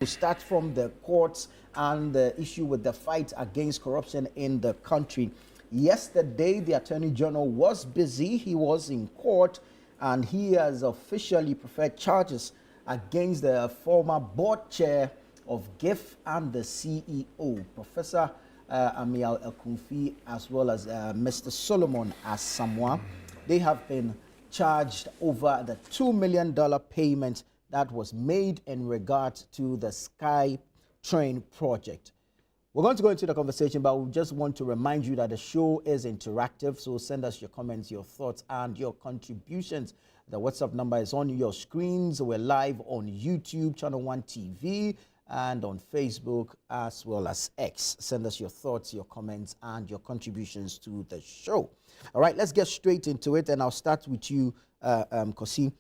To start from the courts and the issue with the fight against corruption in the country. Yesterday, the Attorney General was busy. He was in court and he has officially preferred charges against the former board chair of GIF and the CEO, Professor Amial Ekunfi, as well as Mr. Solomon Asamoah. They have been charged over the $2 million payment that was made in regard to the Sky Train project. We're going to go into the conversation, but we just want to remind you that the show is interactive, so send us your comments, your thoughts, and your contributions. The WhatsApp number is on your screens. We're live on YouTube, ChannelOne TV, and on Facebook, as well as X. Send us your thoughts, your comments, and your contributions to the show. All right, let's get straight into it, and I'll start with you, Kosi.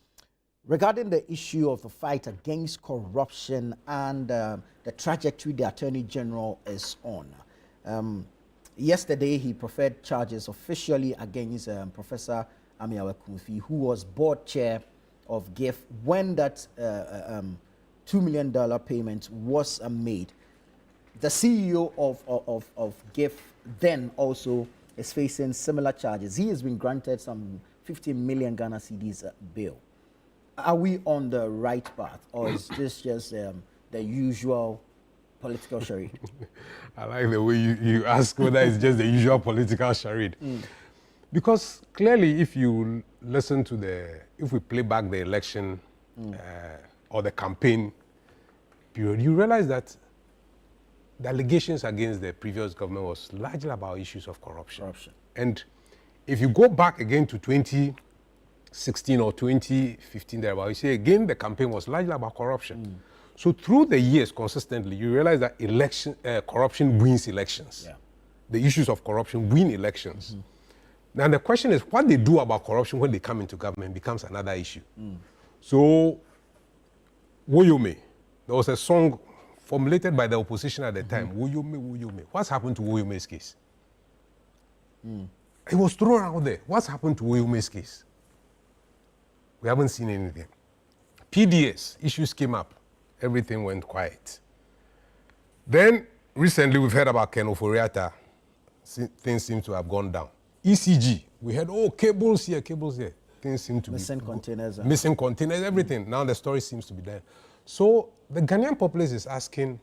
Regarding the issue of the fight against corruption and the trajectory the Attorney General is on. Yesterday, he preferred charges officially against Professor Amial Ekunfi, who was board chair of GIF when that $2 million payment was made. The CEO of GIF then also is facing similar charges. He has been granted some 15 million Ghana cedis bail. Are we on the right path, or is this just the usual political charade? I like the way you ask whether it's just the usual political charade. Because clearly, if you listen to if we play back the election or the campaign period, you realize that the allegations against the previous government was largely about issues of corruption. And if you go back again to 2016 or 2015, thereabout, you see again the campaign was largely about corruption. So through the years, consistently, you realize that corruption wins elections. Yeah. The issues of corruption win elections. Now the question is, what they do about corruption when they come into government becomes another issue. So, Woyome, there was a song formulated by the opposition at the time, Woyome, Woyome. What's happened to Woyome's case? It was thrown out there. What's happened to Woyome's case? We haven't seen anything. PDS, issues came up. Everything went quiet. Then, recently, we've heard about Ken Oforiatta. Things seem to have gone down. ECG, we heard, cables here, cables there. Things seem to missing containers. Missing containers, everything. Now the story seems to be there. So, the Ghanaian populace is asking,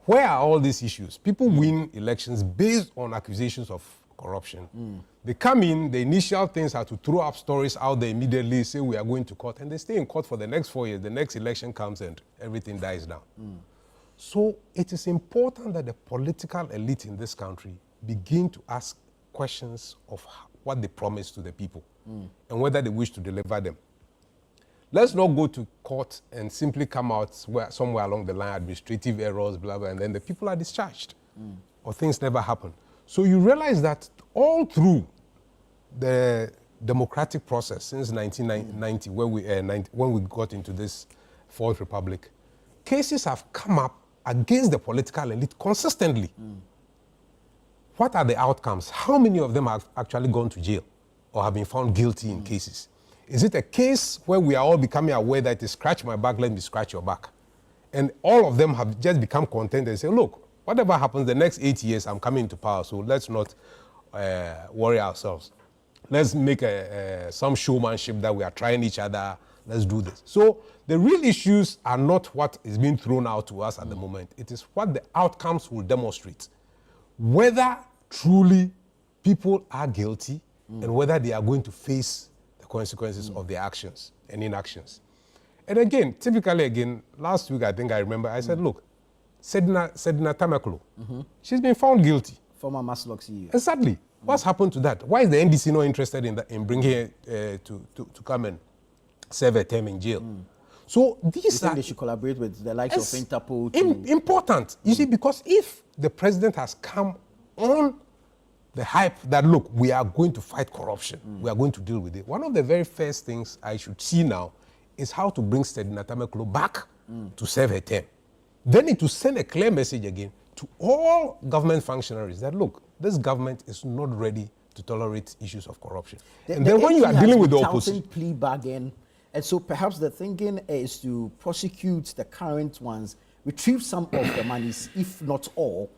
where are all these issues? People win elections based on accusations of corruption. They come in, the initial things are to throw up stories out there immediately, say we are going to court, and they stay in court for the next 4 years. The next election comes and everything dies down. So it is important that the political elite in this country begin to ask questions of what they promise to the people and whether they wish to deliver them. Let's not go to court and simply come out somewhere along the line, administrative errors, blah, blah, and then the people are discharged or things never happen. So you realize that all through the democratic process since 1990, when we got into this Fourth Republic, cases have come up against the political elite consistently. What are the outcomes? How many of them have actually gone to jail or have been found guilty in cases? Is it a case where we are all becoming aware that it is scratch my back, let me scratch your back? And all of them have just become content and say, look, whatever happens the next 8 years, I'm coming to power, so let's not worry ourselves. Let's make some showmanship that we are trying each other. Let's do this. So the real issues are not what is being thrown out to us at the moment. It is what the outcomes will demonstrate. Whether truly people are guilty and whether they are going to face the consequences of their actions and inactions. And again, typically, last week, I think I remember, I said, look, Sedina Tamaklo, she's been found guilty. Former Maslok CEO. Exactly. What's happened to that? Why is the NDC not interested in bringing her to come and serve a term in jail? So these they should collaborate with the likes of Interpol. Important. You see, because if the president has come on the hype that, look, we are going to fight corruption, we are going to deal with it, one of the very first things I should see now is how to bring Sedina Tamaklo back to serve her term. Then it will send a clear message again to all government functionaries that, look, this government is not ready to tolerate issues of corruption. And then when you are dealing with the opposition... plea bargain And so perhaps the thinking is to prosecute the current ones, retrieve some of the monies, if not all,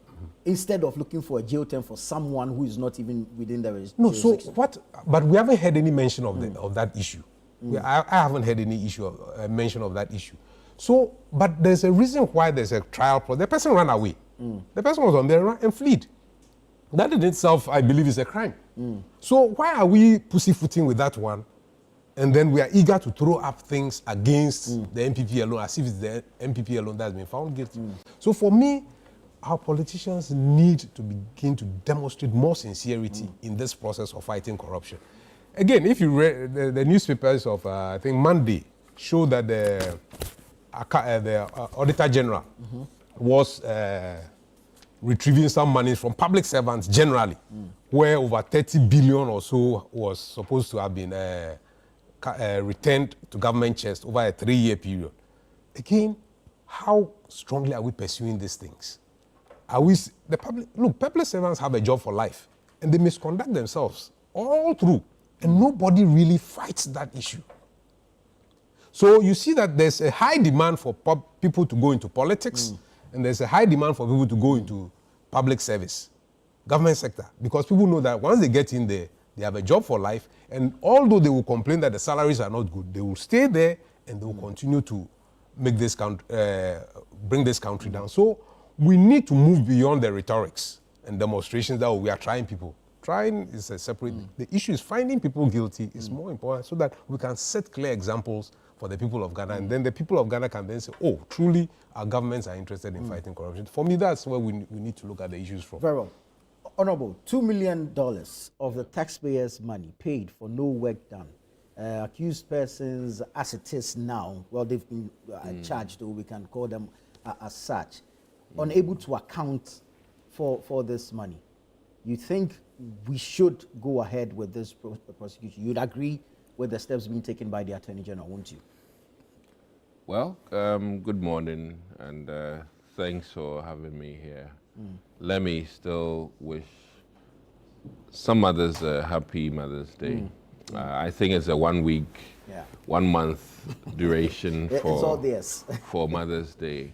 instead of looking for a jail term for someone who is not even within the No, so jurisdiction. what? But we haven't heard any mention of of that issue. I haven't heard any issue of mention of that issue. So, but there's a reason why there's a trial. The person ran away. The person was on the run and fled. That in itself, I believe, is a crime. So why are we pussyfooting with that one? And then we are eager to throw up things against the MPP alone, as if it's the MPP alone that's been found guilty. So for me, our politicians need to begin to demonstrate more sincerity in this process of fighting corruption. Again, if you read the newspapers of, I think, Monday, show that the Auditor General was retrieving some money from public servants generally, where over 30 billion or so was supposed to have been returned to government chest over a 3-year period. Again, how strongly are we pursuing these things? Are we, the public, look, public servants have a job for life, and they misconduct themselves all through, and nobody really fights that issue. So you see that there's a high demand for people to go into politics, and there's a high demand for people to go into public service, government sector, because people know that once they get in there, they have a job for life, and although they will complain that the salaries are not good, they will stay there and they will continue to make this bring this country down. So we need to move beyond the rhetorics and demonstrations that we are trying people. Trying is a separate. The issue is finding people guilty is more important, so that we can set clear examples for the people of Ghana, and then the people of Ghana can then say, oh, truly our governments are interested in fighting corruption. For me, that's where we need to look at the issues from. Very well. Honorable, $2 million of the taxpayers' money paid for no work done. Accused persons, as it is now, well, they've been charged, or we can call them as such, unable to account for this money. You think we should go ahead with this prosecution? You'd agree with the steps being taken by the Attorney General, won't you? Well, good morning, and thanks for having me here. Let me still wish some mothers a happy Mother's Day. I think it's a 1 week, 1 month duration for Mother's Day.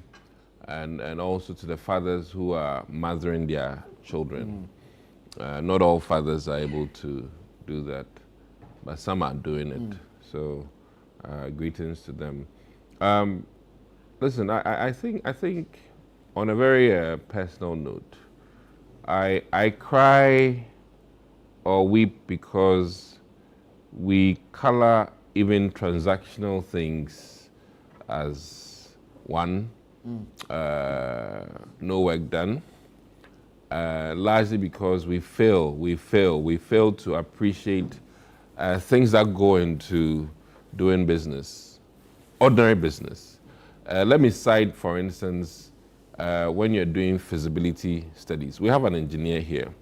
And also to the fathers who are mothering their children. Not all fathers are able to do that, but some are doing it. So greetings to them. Listen, I think on a very personal note, I cry or weep because we color even transactional things as one, no work done, largely because we fail to appreciate things that go into doing business, ordinary business. Let me cite, for instance, when you're doing feasibility studies. We have an engineer here.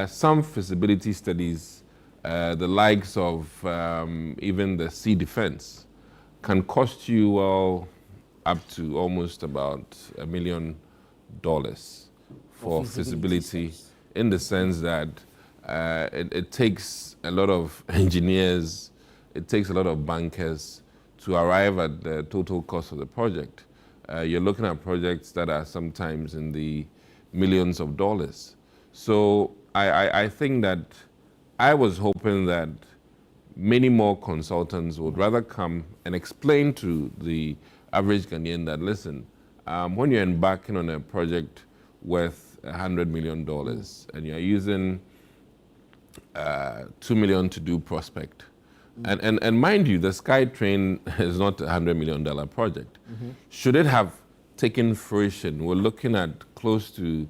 Some feasibility studies, the likes of even the sea defense, can cost you, well, up to almost about $1 million for feasibility, in the sense that it takes a lot of engineers, it takes a lot of bankers to arrive at the total cost of the project. You're looking at projects that are sometimes in the millions of dollars. So I think that I was hoping that many more consultants would rather come and explain to the average Ghanaian that, listen, when you're embarking on a project worth $100 million and you're using $2 million to do prospect, and mind you, the SkyTrain is not a $100 million project. Should it have taken fruition, we're looking at close to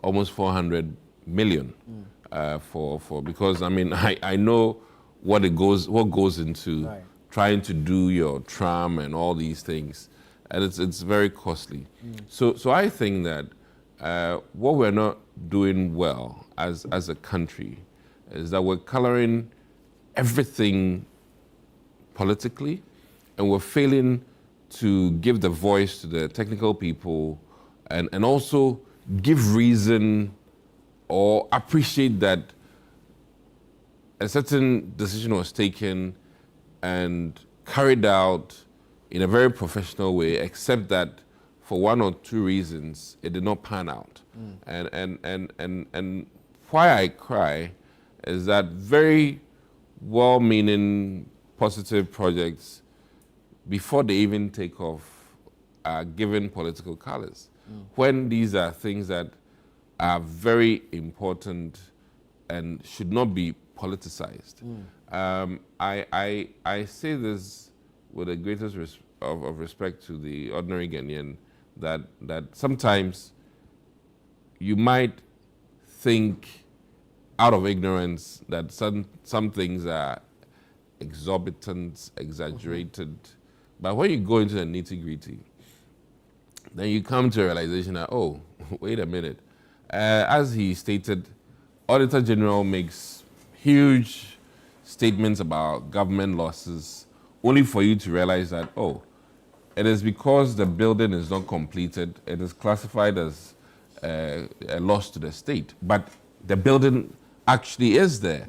almost 400 million because I mean I know what goes into trying to do your tram and all these things, and it's very costly. So I think that what we're not doing well as a country is that we're coloring everything politically, and we're failing to give the voice to the technical people and also give reason or appreciate that a certain decision was taken and carried out in a very professional way, except that for one or two reasons, it did not pan out. And why I cry is that very well-meaning, positive projects, before they even take off, are given political colors. When these are things that are very important and should not be politicized. I say this with the greatest of respect to the ordinary Ghanaian, that sometimes you might think out of ignorance that some things are exorbitant, exaggerated, but when you go into the nitty-gritty, then you come to a realization that, oh, wait a minute. As he stated, Auditor General makes huge statements about government losses, only for you to realize that, oh, it is because the building is not completed, it is classified as a loss to the state. But the building actually is there,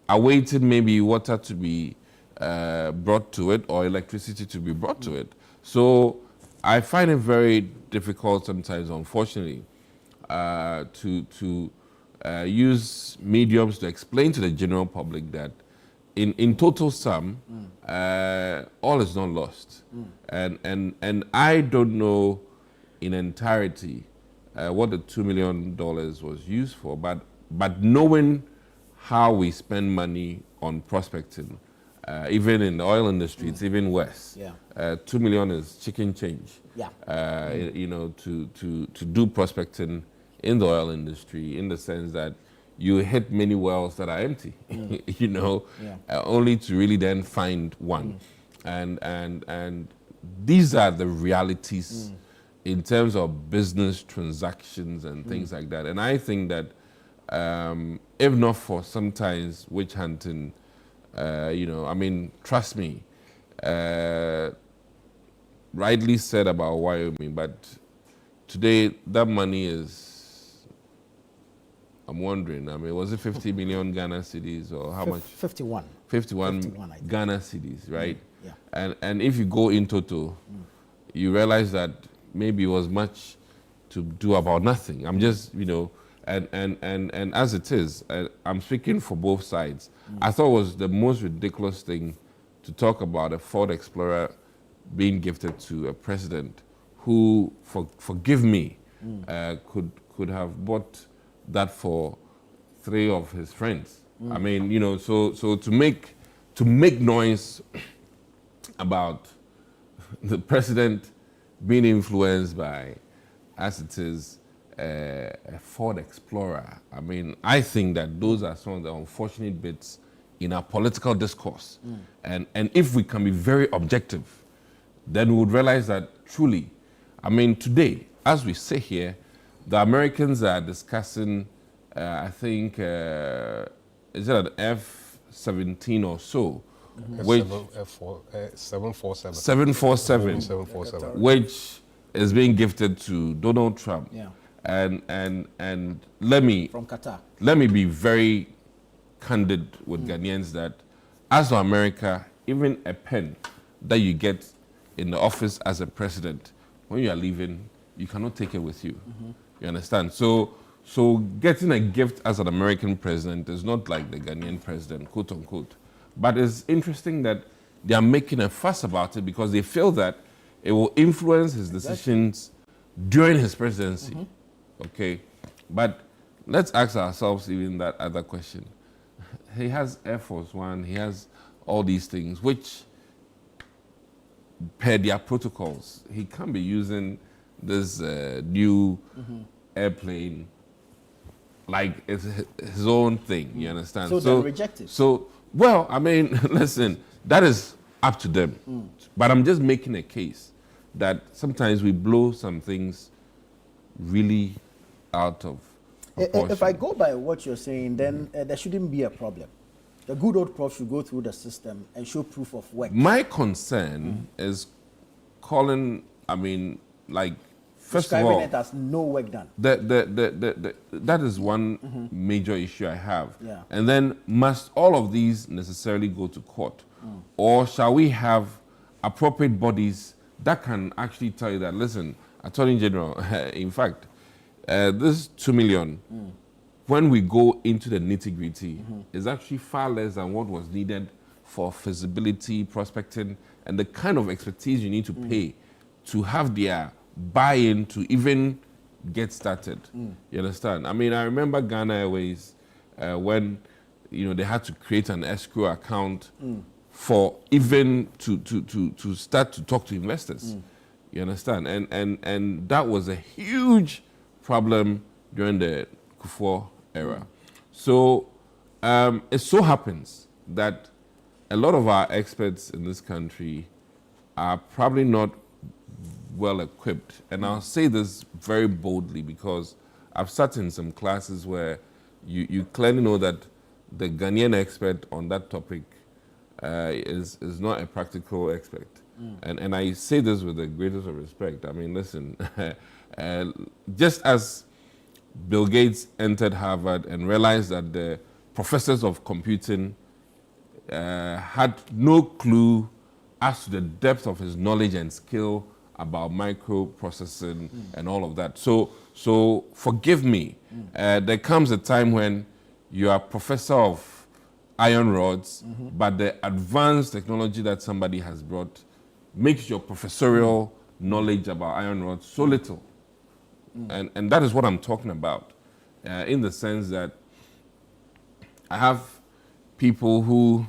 awaiting maybe water to be brought to it or electricity to be brought to it. So I find it very difficult sometimes, unfortunately, to use mediums to explain to the general public that in total sum, all is not lost. And I don't know in entirety what the $2 million was used for, but knowing how we spend money on prospecting, even in the oil industry, it's even worse. Yeah. $2 million is chicken change. Yeah. You know, to do prospecting in the oil industry, in the sense that you hit many wells that are empty, you know, only to really then find one. And these are the realities in terms of business transactions and things like that. And I think that if not for sometimes witch hunting, you know, I mean, trust me, rightly said about Wyoming, but today that money is, I'm wondering, I mean, was it 50 million Ghana cedis or how much? 51. 51 I think. Ghana cedis, right? Yeah. And if you go in total, you realize that maybe it was much to do about nothing. I'm just, you know, and as it is, I'm speaking for both sides. I thought it was the most ridiculous thing to talk about a Ford Explorer being gifted to a president who, forgive me, could have bought that for 3 of his friends. I mean, you know, so to make noise about the president being influenced by, as it is, a Ford Explorer. I mean, I think that those are some of the unfortunate bits in our political discourse. And if we can be very objective, then we would realize that truly, I mean, today, as we sit here, the Americans are discussing, I think, is it an F-17 or so? Which 747. 747, which is being gifted to Donald Trump. Yeah. And let me From Qatar. Let me be very candid with Ghanaians that as for America, even a pen that you get in the office as a president, when you are leaving, you cannot take it with you. You understand? So getting a gift as an American president is not like the Ghanaian president, quote unquote. But it's interesting that they are making a fuss about it because they feel that it will influence his decisions during his presidency. Okay, but let's ask ourselves even that other question. He has Air Force One, he has all these things, which per their protocols, he can't be using this new airplane like it's his own thing, you understand? So they're rejected. So, well, I mean, listen, that is up to them. But I'm just making a case that sometimes we blow some things really out of proportion. If I go by what you're saying, then there shouldn't be a problem. The good old prof should go through the system and show proof of work. My concern is calling, I mean, like, first of all, it as no work done. that is one major issue I have. Yeah. And then must all of these necessarily go to court? Or shall we have appropriate bodies that can actually tell you that, listen, Attorney General, in fact, this 2 million, when we go into the nitty-gritty, is actually far less than what was needed for feasibility, prospecting, and the kind of expertise you need to pay to have their buy-in to even get started. You understand? I mean, I remember Ghana Airways when they had to create an escrow account for even to start to talk to investors. You understand? And that was a huge problem during the Kufuor era. So it so happens that a lot of our experts in this country are probably not well equipped. And I'll say this very boldly because I've sat in some classes where you clearly know that the Ghanaian expert on that topic is not a practical expert. And I say this with the greatest of respect. I mean, listen, just as Bill Gates entered Harvard and realized that the professors of computing had no clue as to the depth of his knowledge and skill about microprocessing and all of that. So forgive me. There comes a time when you are professor of iron rods, but the advanced technology that somebody has brought makes your professorial knowledge about iron rods so little. And that is what I'm talking about, in the sense that I have people who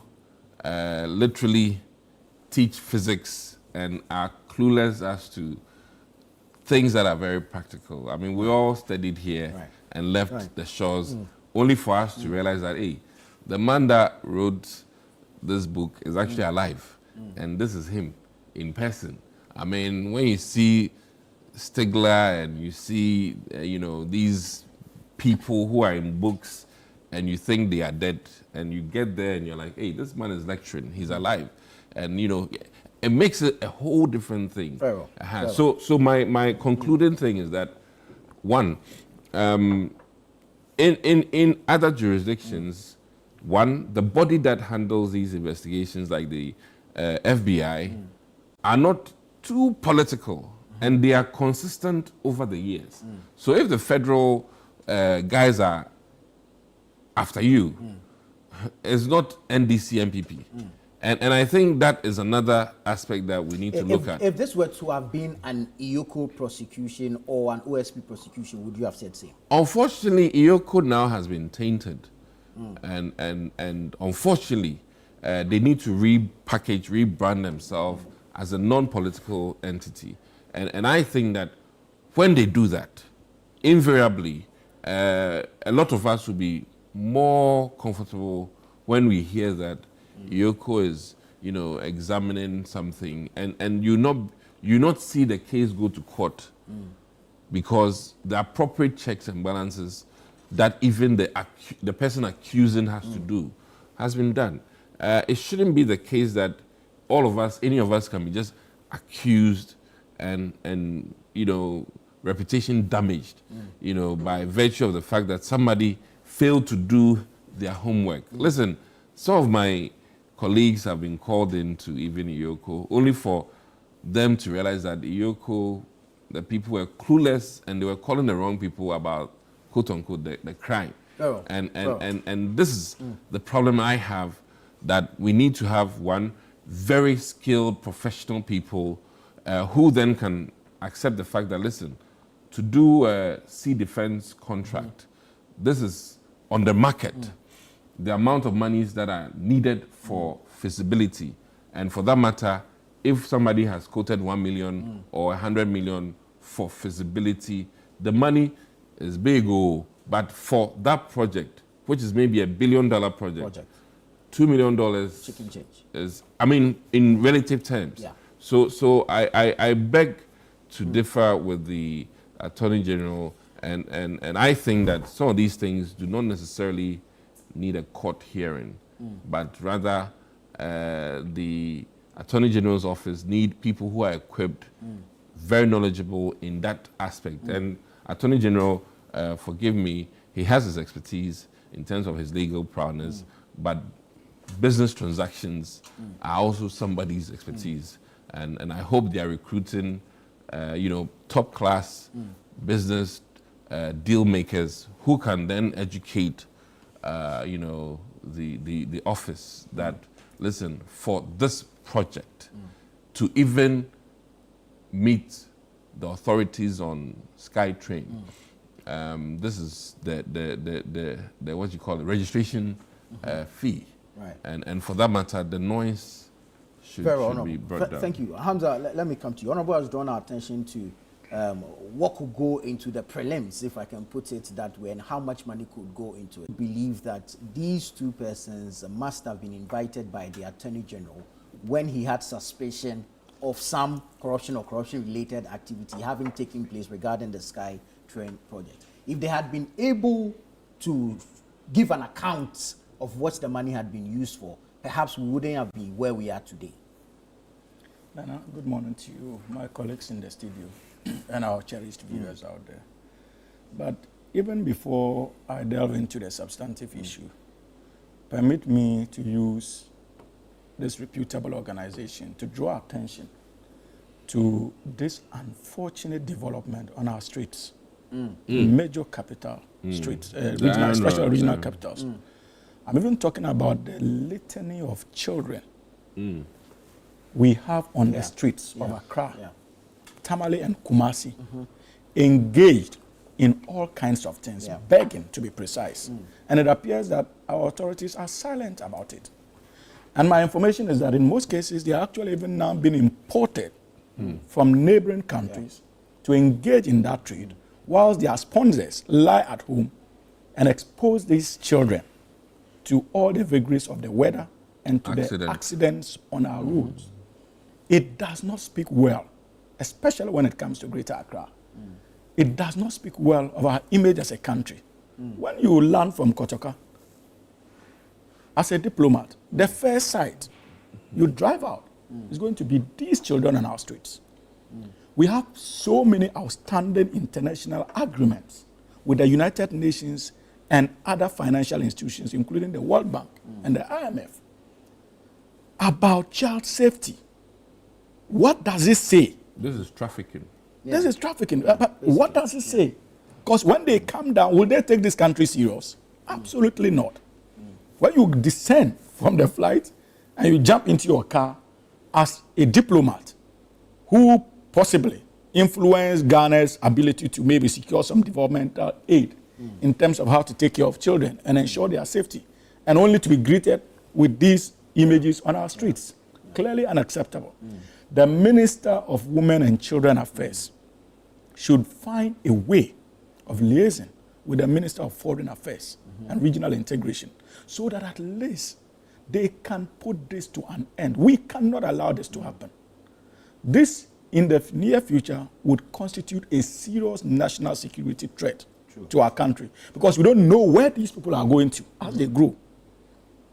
literally teach physics and are clueless as to things that are very practical. I mean, we all studied here and left the shores only for us to realize that, hey, the man that wrote this book is actually alive, and this is him in person. I mean, when you see Stigler and you see, these people who are in books and you think they are dead, and you get there and you're like, hey, this man is lecturing, he's alive. And, it makes it a whole different thing. Very well. So my concluding thing is that, one, in other jurisdictions, one, the body that handles these investigations, like the FBI, are not too political, and they are consistent over the years. So if the federal guys are after you, it's not NDC MPP. And I think that is another aspect that we need to look at. If this were to have been an IOCO prosecution or an OSP prosecution, would you have said same? Unfortunately, IOCO now has been tainted. And unfortunately, they need to repackage, rebrand themselves as a non-political entity. And I think that when they do that, invariably, a lot of us will be more comfortable when we hear that IOCO is, examining something, and you not see the case go to court because the appropriate checks and balances that even the person accusing has to do has been done. It shouldn't be the case that all of us, any of us, can be just accused and reputation damaged, by virtue of the fact that somebody failed to do their homework. Listen, some of my colleagues have been called into even IOCO only for them to realize that IOCO, the people were clueless and they were calling the wrong people about, quote unquote, the crime. And this is the problem I have, that we need to have, one, very skilled professional people who then can accept the fact that, listen, to do a sea defense contract, this is on the market. The amount of monies that are needed for feasibility. And for that matter, if somebody has quoted 1 million or 100 million for feasibility, the money is big, but for that project, which is maybe $1 billion project, $2 million chicken change is, in relative terms. Yeah. So I beg to differ with the Attorney General, and I think that some of these things do not necessarily need a court hearing, but rather the Attorney General's office need people who are equipped, very knowledgeable in that aspect. And Attorney General, forgive me, he has his expertise in terms of his legal prowess, but business transactions are also somebody's expertise. And I hope they are recruiting, top class business deal makers who can then educate, the office that, listen, for this project to even meet the authorities on SkyTrain, this is the what you call it, registration fee, Right. And for that matter, the noise should be brought down. Thank you, Hamza. Let me come to you. Honorable has drawn our attention to what could go into the prelims, if I can put it that way, and how much money could go into it. I believe that these two persons must have been invited by the Attorney General when he had suspicion of some corruption or corruption-related activity having taken place regarding the Sky Train project. If they had been able to give an account of what the money had been used for, perhaps we wouldn't have been where we are today. Nana, good morning to you, my colleagues in the studio, and our cherished viewers out there. But even before I delve into the substantive issue, permit me to use this reputable organization to draw attention to this unfortunate development on our streets, major capital streets, especially regional capitals. I'm even talking about the litany of children we have on the streets of Accra, Tamale, and Kumasi, engaged in all kinds of things, begging to be precise. And it appears that our authorities are silent about it. And my information is that in most cases, they are actually even now being imported from neighboring countries to engage in that trade, whilst their sponsors lie at home and expose these children to all the vagaries of the weather and to the accidents on our roads. It does not speak well, especially when it comes to Greater Accra. It does not speak well of our image as a country. When you land from Kotoka, as a diplomat, the first sight you drive out is going to be these children on our streets. We have so many outstanding international agreements with the United Nations and other financial institutions, including the World Bank and the IMF, about child safety. What does it say? This is trafficking. This is trafficking. But what does it say? Because when they come down, will they take this country serious? Absolutely not. When you descend from the flight and you jump into your car as a diplomat who possibly influenced Ghana's ability to maybe secure some developmental aid in terms of how to take care of children and ensure their safety, and only to be greeted with these images on our streets, clearly unacceptable. The Minister of Women and Children Affairs should find a way of liaising with the Minister of Foreign Affairs and Regional Integration, so that at least they can put this to an end. We cannot allow this to happen. This, in the near future, would constitute a serious national security threat to our country, because we don't know where these people are going to as they grow.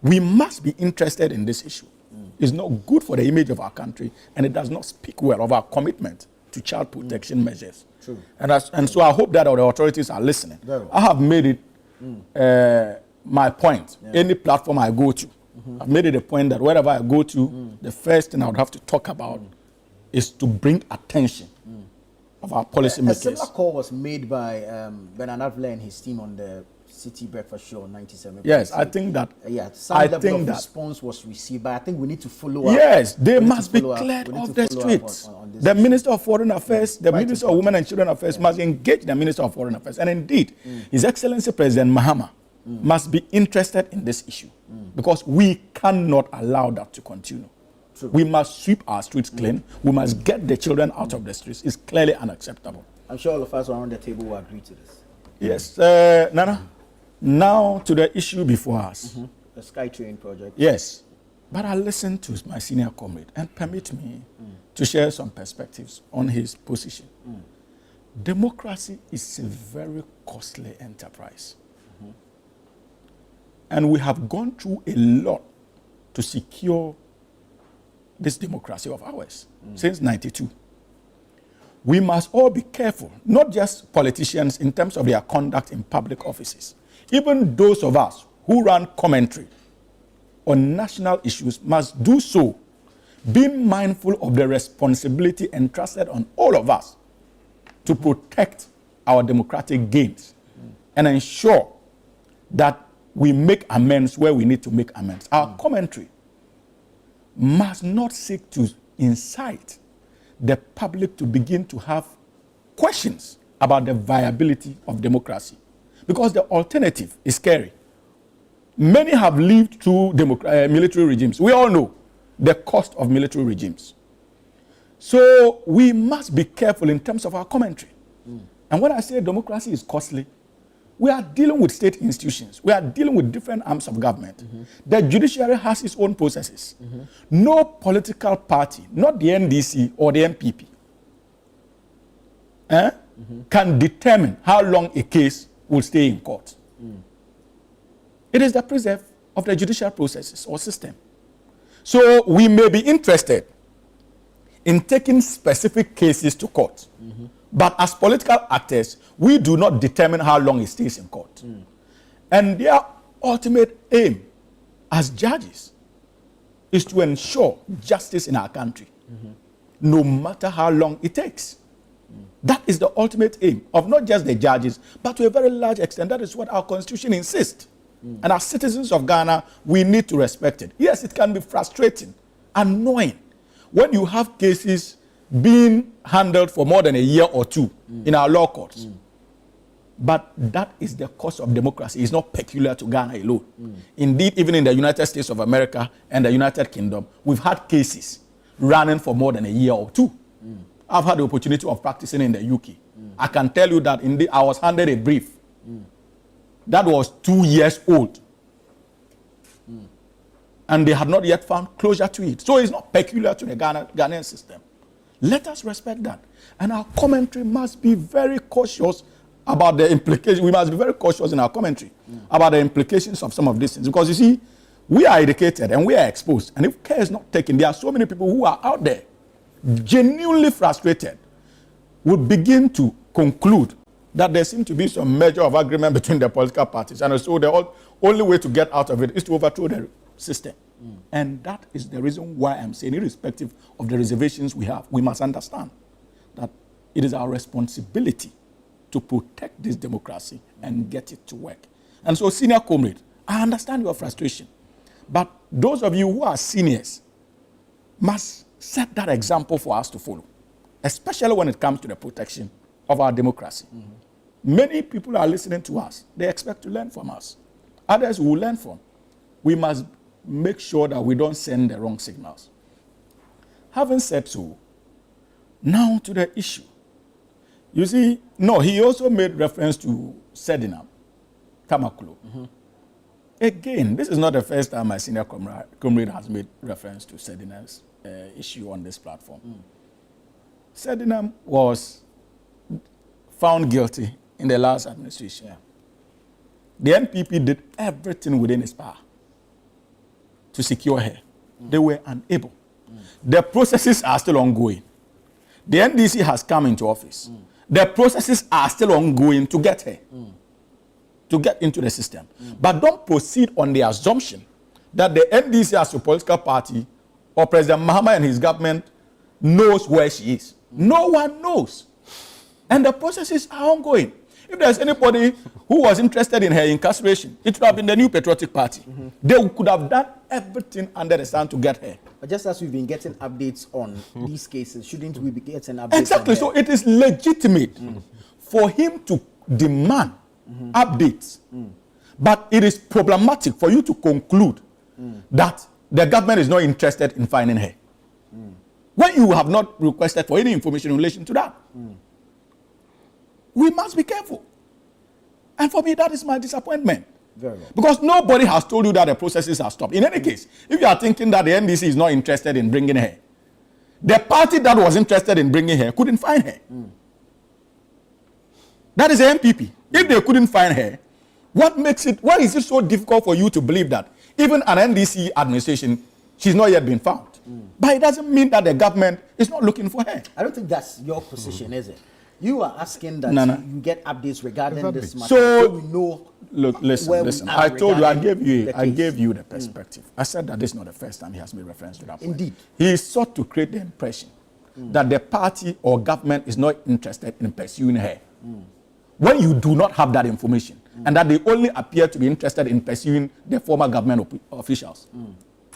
We must be interested in this issue. It's not good for the image of our country, and it does not speak well of our commitment to child protection measures. True. And so I hope that our authorities are listening. I have made it my point. Any platform I go to, I've made it a point that wherever I go to, the first thing I would have to talk about is to bring attention of our policymakers. A similar call was made by Bernard Adler and his team on the City Breakfast Show on 97. Yes, I think that. Some level of response was received, but I think we need to follow up. Yes, they must be cleared off the streets. The Minister of Foreign Affairs, the Minister of Women and Children Affairs must engage the Minister of Foreign Affairs. And indeed, His Excellency President Mahama must be interested in this issue, because we cannot allow that to continue. True. We must sweep our streets clean. We must get the children out of the streets. It's clearly unacceptable. I'm sure all of us around the table will agree to this. Yes. Nana, now to the issue before us. The SkyTrain project. Yes. But I listened to my senior comrade, and permit me to share some perspectives on his position. Democracy is a very costly enterprise. And we have gone through a lot to secure this democracy of ours since '92. We must all be careful, not just politicians in terms of their conduct in public offices. Even those of us who run commentary on national issues must do so being mindful of the responsibility entrusted on all of us to protect our democratic gains and ensure that we make amends where we need to make amends. Our commentary must not seek to incite the public to begin to have questions about the viability of democracy, because the alternative is scary. Many have lived through military regimes. We all know the cost of military regimes. So we must be careful in terms of our commentary. And when I say democracy is costly, we are dealing with state institutions. We are dealing with different arms of government. The judiciary has its own processes. No political party, not the NDC or the MPP, can determine how long a case will stay in court. It is the preserve of the judicial processes or system. So we may be interested in taking specific cases to court, but as political actors, we do not determine how long it stays in court. And their ultimate aim as judges is to ensure justice in our country, no matter how long it takes. That is the ultimate aim of not just the judges, but to a very large extent, that is what our constitution insists. And as citizens of Ghana, we need to respect it. Yes, it can be frustrating, annoying, when you have cases being handled for more than a year or two in our law courts. But that is the cost of democracy. It's not peculiar to Ghana alone. Indeed, even in the United States of America and the United Kingdom, we've had cases running for more than a year or two. I've had the opportunity of practicing in the UK. I can tell you that indeed I was handed a brief that was 2 years old. And they had not yet found closure to it. So it's not peculiar to the Ghanaian system. Let us respect that. And our commentary must be very cautious about the implications. We must be very cautious in our commentary about the implications of some of these things. Because you see, we are educated and we are exposed. And if care is not taken, there are so many people who are out there genuinely frustrated, would begin to conclude that there seems to be some measure of agreement between the political parties. And so the only way to get out of it is to overthrow the system. And that is the reason why I'm saying, irrespective of the reservations we have, we must understand that it is our responsibility to protect this democracy and get it to work. And so, senior comrade, I understand your frustration. But those of you who are seniors must set that example for us to follow, especially when it comes to the protection of our democracy. Many people are listening to us. They expect to learn from us. Others will learn from. We must make sure that we don't send the wrong signals. Having said so, now to the issue. You see, no, he also made reference to Sedinam, Tamaklo. Again, this is not the first time my senior comrade has made reference to Sedinam's issue on this platform. Sedinam was found guilty in the last administration. The NPP did everything within its power to secure her. They were unable. The processes are still ongoing. The NDC has come into office. The processes are still ongoing to get her, to get into the system. But don't proceed on the assumption that the NDC as a political party or President Mahama and his government knows where she is. No one knows. And the processes are ongoing. If there's anybody who was interested in her incarceration, it would have been the New Patriotic Party. They could have done everything under the sun to get her. But just as we've been getting updates on these cases, shouldn't we be getting updates? Exactly. So it is legitimate for him to demand updates. But it is problematic for you to conclude that the government is not interested in finding her, when you have not requested for any information in relation to that. We must be careful. And for me, that is my disappointment. Very well. Because nobody has told you that the processes are stopped. In any case, if you are thinking that the NDC is not interested in bringing her, the party that was interested in bringing her couldn't find her. That is the MPP. If they couldn't find her, why is it so difficult for you to believe that even an NDC administration, she's not yet been found? But it doesn't mean that the government is not looking for her. I don't think that's your position, is it? You are asking that Nana. you get updates regarding Exactly. this matter. So we know. Look, where we listen. are I told you, I regarding gave you the the perspective. I said that this is not the first time he has made reference to that point. Indeed. He sought to create the impression that the party or government is not interested in pursuing her. When you do not have that information, and that they only appear to be interested in pursuing the former government officials.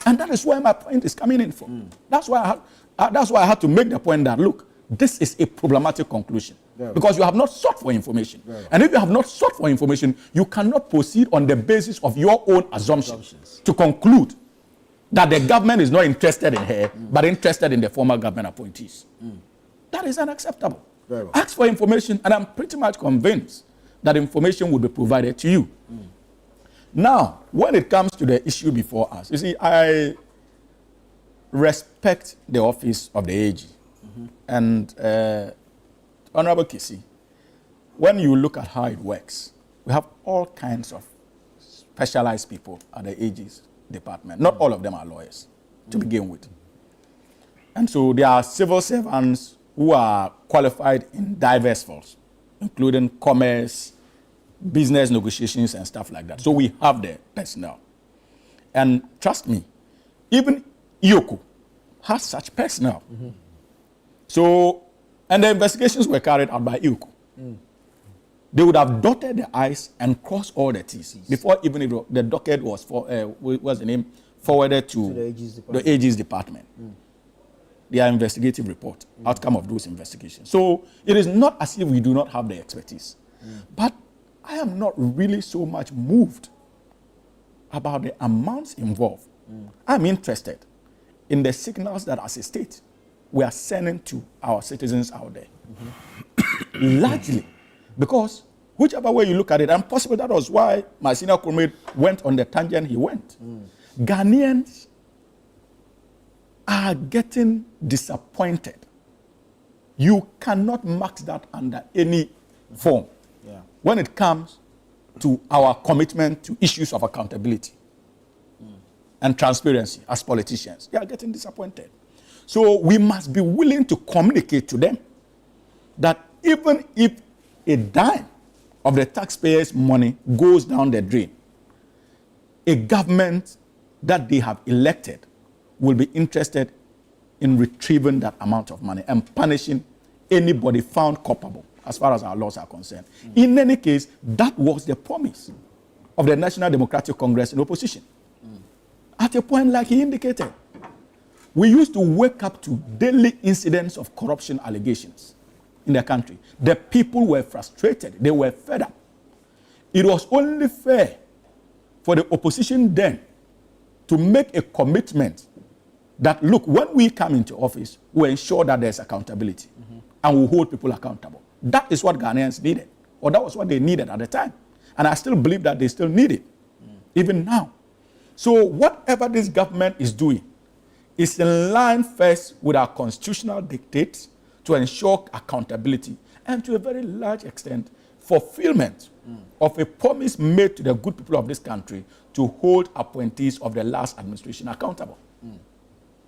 And that is where my point is coming in from. That's why I had to make the point that, look, this is a problematic conclusion. Because you have not sought for information. And if you have not sought for information, you cannot proceed on the basis of your own assumptions to conclude that the government is not interested in her, but interested in the former government appointees. That is unacceptable. Ask for information, and I'm pretty much convinced that information will be provided to you. Now, when it comes to the issue before us, you see, I respect the office of the AG. And Honorable Kisi, when you look at how it works, we have all kinds of specialized people at the AG's department. Not all of them are lawyers, to begin with. And so there are civil servants who are qualified in diverse fields, including commerce, business negotiations, and stuff like that. So we have the personnel. And trust me, even IOCO has such personnel. So, and the investigations were carried out by IOCO. They would have dotted the I's and crossed all the T's before even the docket was forwarded to the AG's department. Their investigative report, outcome of those investigations. So it is not as if we do not have the expertise. But I am not really so much moved about the amounts involved. I'm interested in the signals that as a state we are sending to our citizens out there. Largely because whichever way you look at it, and possibly that was why my senior comrade went on the tangent he went. Ghanaians are getting disappointed. You cannot max that under any form when it comes to our commitment to issues of accountability and transparency as politicians. They are getting disappointed. So we must be willing to communicate to them that even if a dime of the taxpayers' money goes down the drain, a government that they have elected will be interested in retrieving that amount of money and punishing anybody found culpable as far as our laws are concerned. In any case, that was the promise of the National Democratic Congress in opposition. At a point like he indicated, we used to wake up to daily incidents of corruption allegations in the country. The people were frustrated. They were fed up. It was only fair for the opposition then to make a commitment that, look, when we come into office, we ensure that there's accountability and we hold people accountable. That is what Ghanaians needed, or that was what they needed at the time. And I still believe that they still need it, even now. So whatever this government is doing is in line first with our constitutional dictates to ensure accountability and to a very large extent fulfillment of a promise made to the good people of this country to hold appointees of the last administration accountable.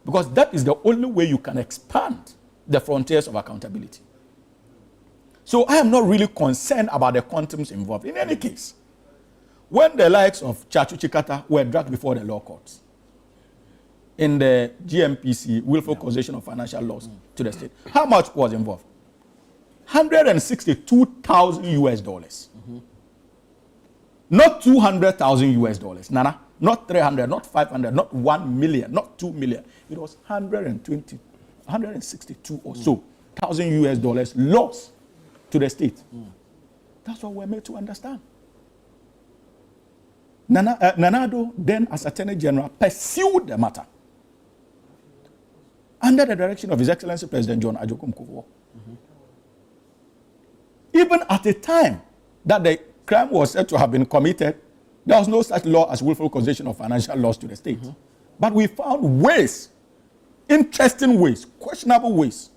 Because that is the only way you can expand the frontiers of accountability. So I am not really concerned about the quantums involved. In any case, when the likes of Chachu Chikata were dragged before the law courts in the GMPC, willful causation of financial loss to the state, how much was involved? $162,000 US. Not $200,000 US. Nana, not 300, not 500, not 1 million, not 2 million. It was 162 or so thousand US loss to the state. That's what we're made to understand. Nanado, then as Attorney General, pursued the matter under the direction of His Excellency President John Ajokum Kufuor. Even at the time that the crime was said to have been committed, there was no such law as willful causation of financial loss to the state. But we found ways, interesting ways, questionable ways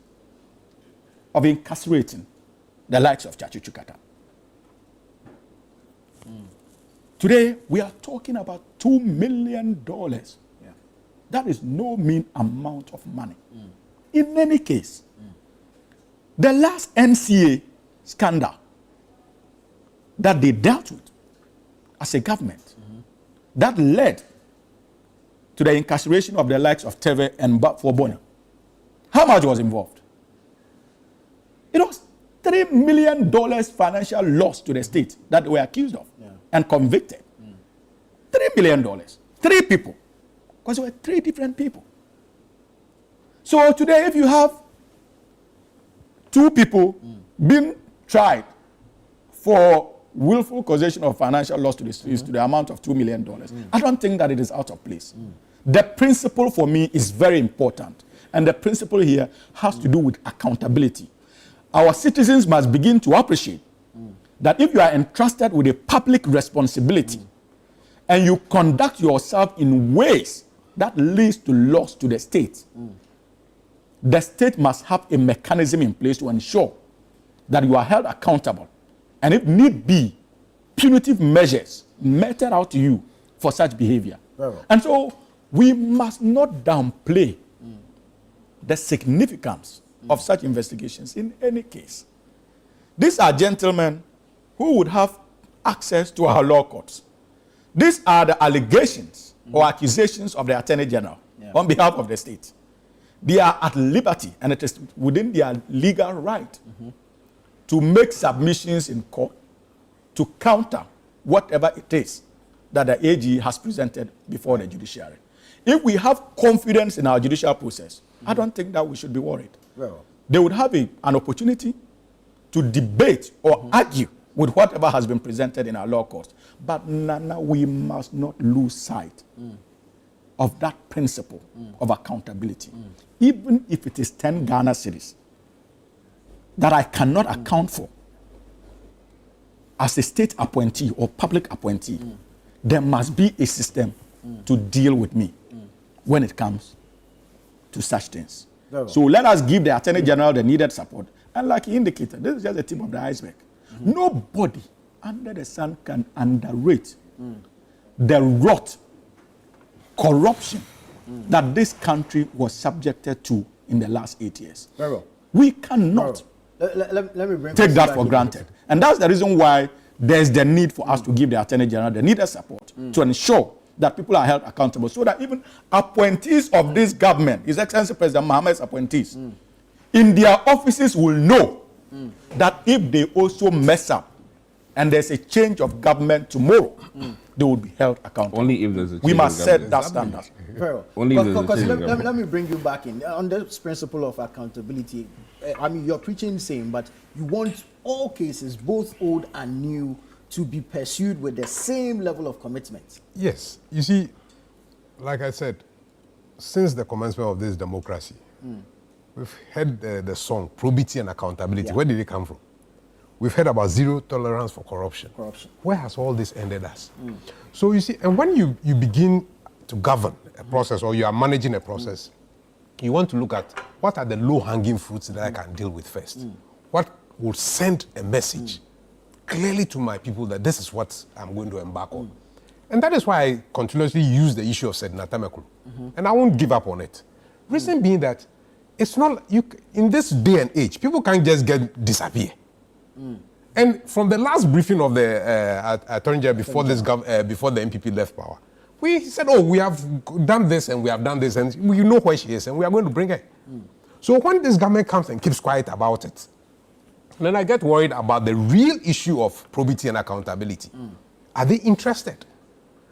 of incarcerating the likes of Chachu Chikata. Today, we are talking about $2 million. That is no mean amount of money. In any case, The last NCA scandal that they dealt with as a government, that led to the incarceration of the likes of Teve and Bafo-Bona. How much was involved? It was $3 million financial loss to the state that they were accused of and convicted. $3 million. 3 people. Because there were 3 different people. So today, if you have 2 people being tried for willful causation of financial loss to the states to the amount of $2 million, I don't think that it is out of place. The principle for me is very important. And the principle here has to do with accountability. Our citizens must begin to appreciate that if you are entrusted with a public responsibility and you conduct yourself in ways that leads to loss to the state, the state must have a mechanism in place to ensure that you are held accountable. And if need be, punitive measures meted out to you for such behavior. And so we must not downplay the significance of such investigations in any case. These are gentlemen who would have access to our law courts. These are the allegations or accusations of the Attorney General on behalf of the state. They are at liberty, and it is within their legal right to make submissions in court to counter whatever it is that the AG has presented before the judiciary. If we have confidence in our judicial process, I don't think that we should be worried. They would have an opportunity to debate or argue with whatever has been presented in our law courts. But Nana, we must not lose sight of that principle of accountability. Even if it is 10 Ghana cedis that I cannot account for as a state appointee or public appointee, there must be a system to deal with me when it comes to such things. So let us give the Attorney General the needed support. And like he indicated, this is just the tip of the iceberg. Nobody under the sun can underrate the rot, corruption that this country was subjected to in the last 8 years. We cannot let me bring take that for granted. And that's the reason why there's the need for us to give the Attorney General the needed support to ensure that people are held accountable, so that even appointees of this government, His Excellency President Mohammed's appointees, in their offices will know that if they also mess up and there's a change of government tomorrow, they will be held accountable. Only if there's a change we must of set government. that standard. Very well. Only if there's a Because change of government. let me bring you back in. On this principle of accountability, I mean, you're preaching the same, but you want all cases, both old and new, to be pursued with the same level of commitment. Yes. You see, like I said, since the commencement of this democracy, we've heard the song, Probity and Accountability. Where did it come from? We've heard about zero tolerance for corruption. Where has all this ended us? So you see, and when you begin to govern a process or you are managing a process, you want to look at what are the low-hanging fruits that I can deal with first. What will send a message clearly to my people that this is what I'm going to embark on. And that is why I continuously use the issue of Sednatamekulu. And I won't give up on it. Reason being that it's not, in this day and age, people can't just disappear. And from the last briefing of the Attorney General before before the MPP left power, we said, oh, we have done this and we have done this and we know where she is and we are going to bring her. So when this government comes and keeps quiet about it, then I get worried about the real issue of probity and accountability. Are they interested?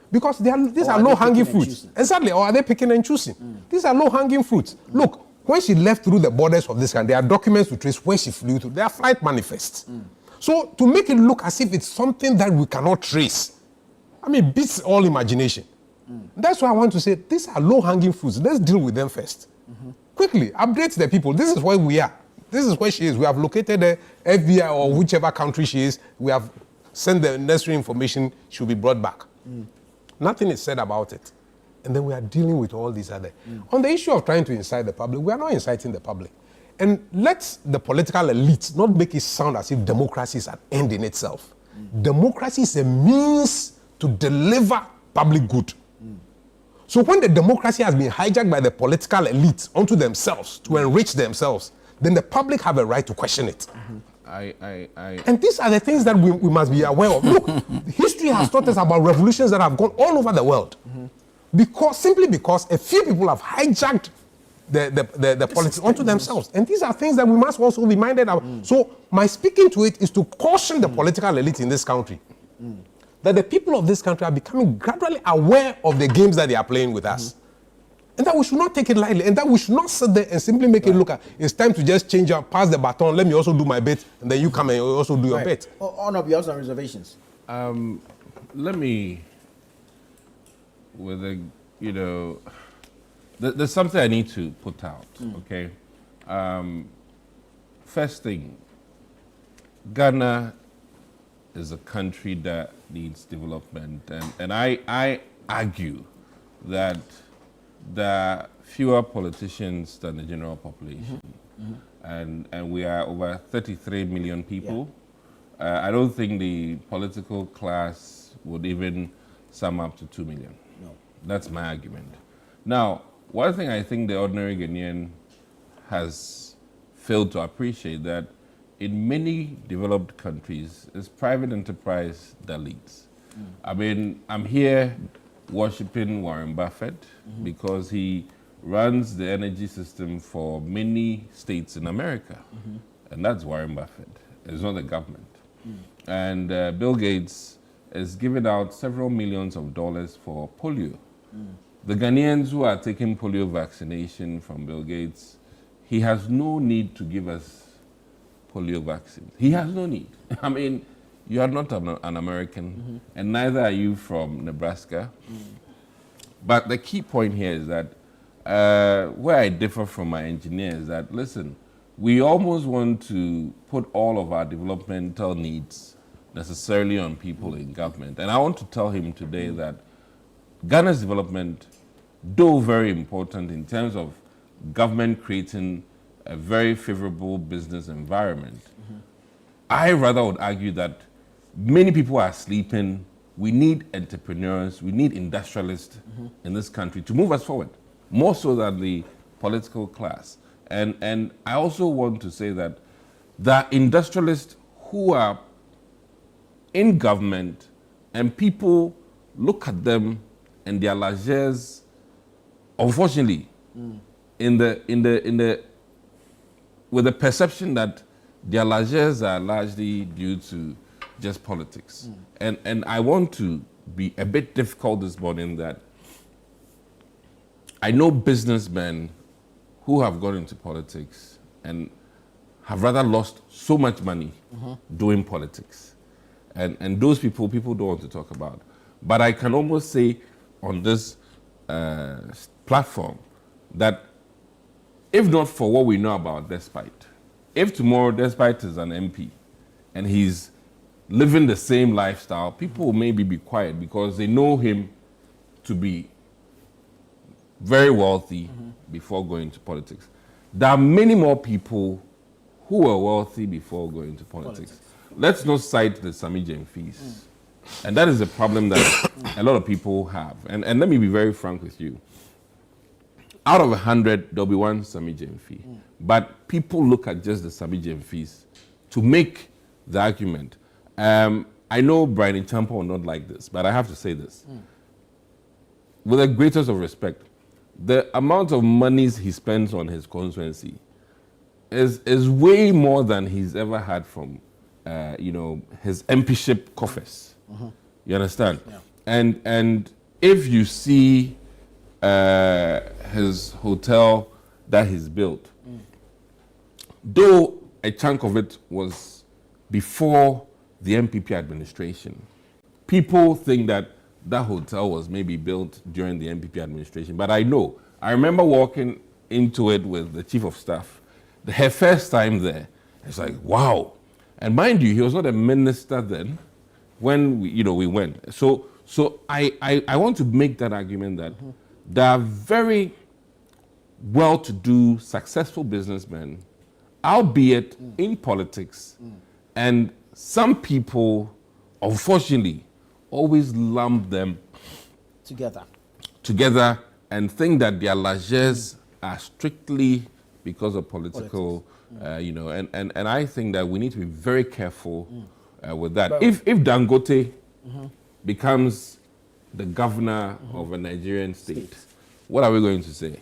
Because these are low-hanging fruits. Exactly, or are they picking and choosing? These are low-hanging fruits. Look, when she left through the borders of this country, there are documents to trace where she flew to. There are flight manifests. So to make it look as if it's something that we cannot trace, I mean, beats all imagination. That's why I want to say these are low-hanging fruits. Let's deal with them first. Quickly, update the people. This is where we are. This is where she is. We have located the FBI or whichever country she is. We have sent the necessary information. She will be brought back. Nothing is said about it. And then we are dealing with all these other. On the issue of trying to incite the public, we are not inciting the public. And let the political elites not make it sound as if democracy is an end in itself. Democracy is a means to deliver public good. So when the democracy has been hijacked by the political elites onto themselves to enrich themselves, then the public have a right to question it. I And these are the things that we must be aware of. Look, history has taught us about revolutions that have gone all over the world. Simply because a few people have hijacked the politics onto themselves. And these are things that we must also be minded of. So my speaking to it is to caution the political elite in this country that the people of this country are becoming gradually aware of the games that they are playing with us. And that we should not take it lightly, and that we should not sit there and simply make it look at, it's time to just change up, pass the baton, let me also do my bit, and then you come and also do your bit. On of your reservations. Let me, with a, there's something I need to put out, okay? First thing, Ghana is a country that needs development, and I argue that there are fewer politicians than the general population. And we are over 33 million people. I don't think the political class would even sum up to 2 million. No. That's my argument. Now, one thing I think the ordinary Ghanaian has failed to appreciate that in many developed countries, it's private enterprise that leads. I mean, I'm here worshipping Warren Buffett because he runs the energy system for many states in America. And that's Warren Buffett. It's not the government. And Bill Gates is giving out several millions of dollars for polio. The Ghanaians who are taking polio vaccination from Bill Gates, he has no need to give us polio vaccine. He has no need. I mean, you are not an American, and neither are you from Nebraska. But the key point here is that where I differ from my engineer is that, listen, we almost want to put all of our developmental needs necessarily on people in government. And I want to tell him today that Ghana's development, though very important in terms of government creating a very favorable business environment, I rather would argue that many people are sleeping. We need entrepreneurs, we need industrialists in this country to move us forward, more so than the political class. And I also want to say that the industrialists who are in government and people look at them and their largesse, unfortunately, with the perception that their largesse are largely due to just politics. And I want to be a bit difficult this morning that I know businessmen who have gone into politics and have rather lost so much money doing politics. And those people don't want to talk about. But I can almost say on this platform that if not for what we know about Despite, if tomorrow Despite is an MP and he's living the same lifestyle, people will maybe be quiet because they know him to be very wealthy before going to politics. There are many more people who were wealthy before going to politics. Let's not cite the Sammy Gyamfis. And that is a problem that a lot of people have. And let me be very frank with you. Out of 100, there'll be one Sammy Gyamfi. But people look at just the Sammy Gyamfis to make the argument. I know Brian Champa will not like this, but I have to say this. With the greatest of respect, the amount of monies he spends on his constituency is way more than he's ever had from, his MPship coffers. You understand? Yeah. And if you see his hotel that he's built, though a chunk of it was before the MPP administration, people think that that hotel was maybe built during the MPP administration. But I remember walking into it with the chief of staff. Her first time there, it's like, wow. And mind you, he was not a minister then when we went. So I want to make that argument that there are very well-to-do, successful businessmen, albeit in politics, and some people, unfortunately, always lump them together and think that their largesse are strictly because of political You know, and I think that we need to be very careful with that. If Dangote becomes the governor of a Nigerian state, what are we going to say?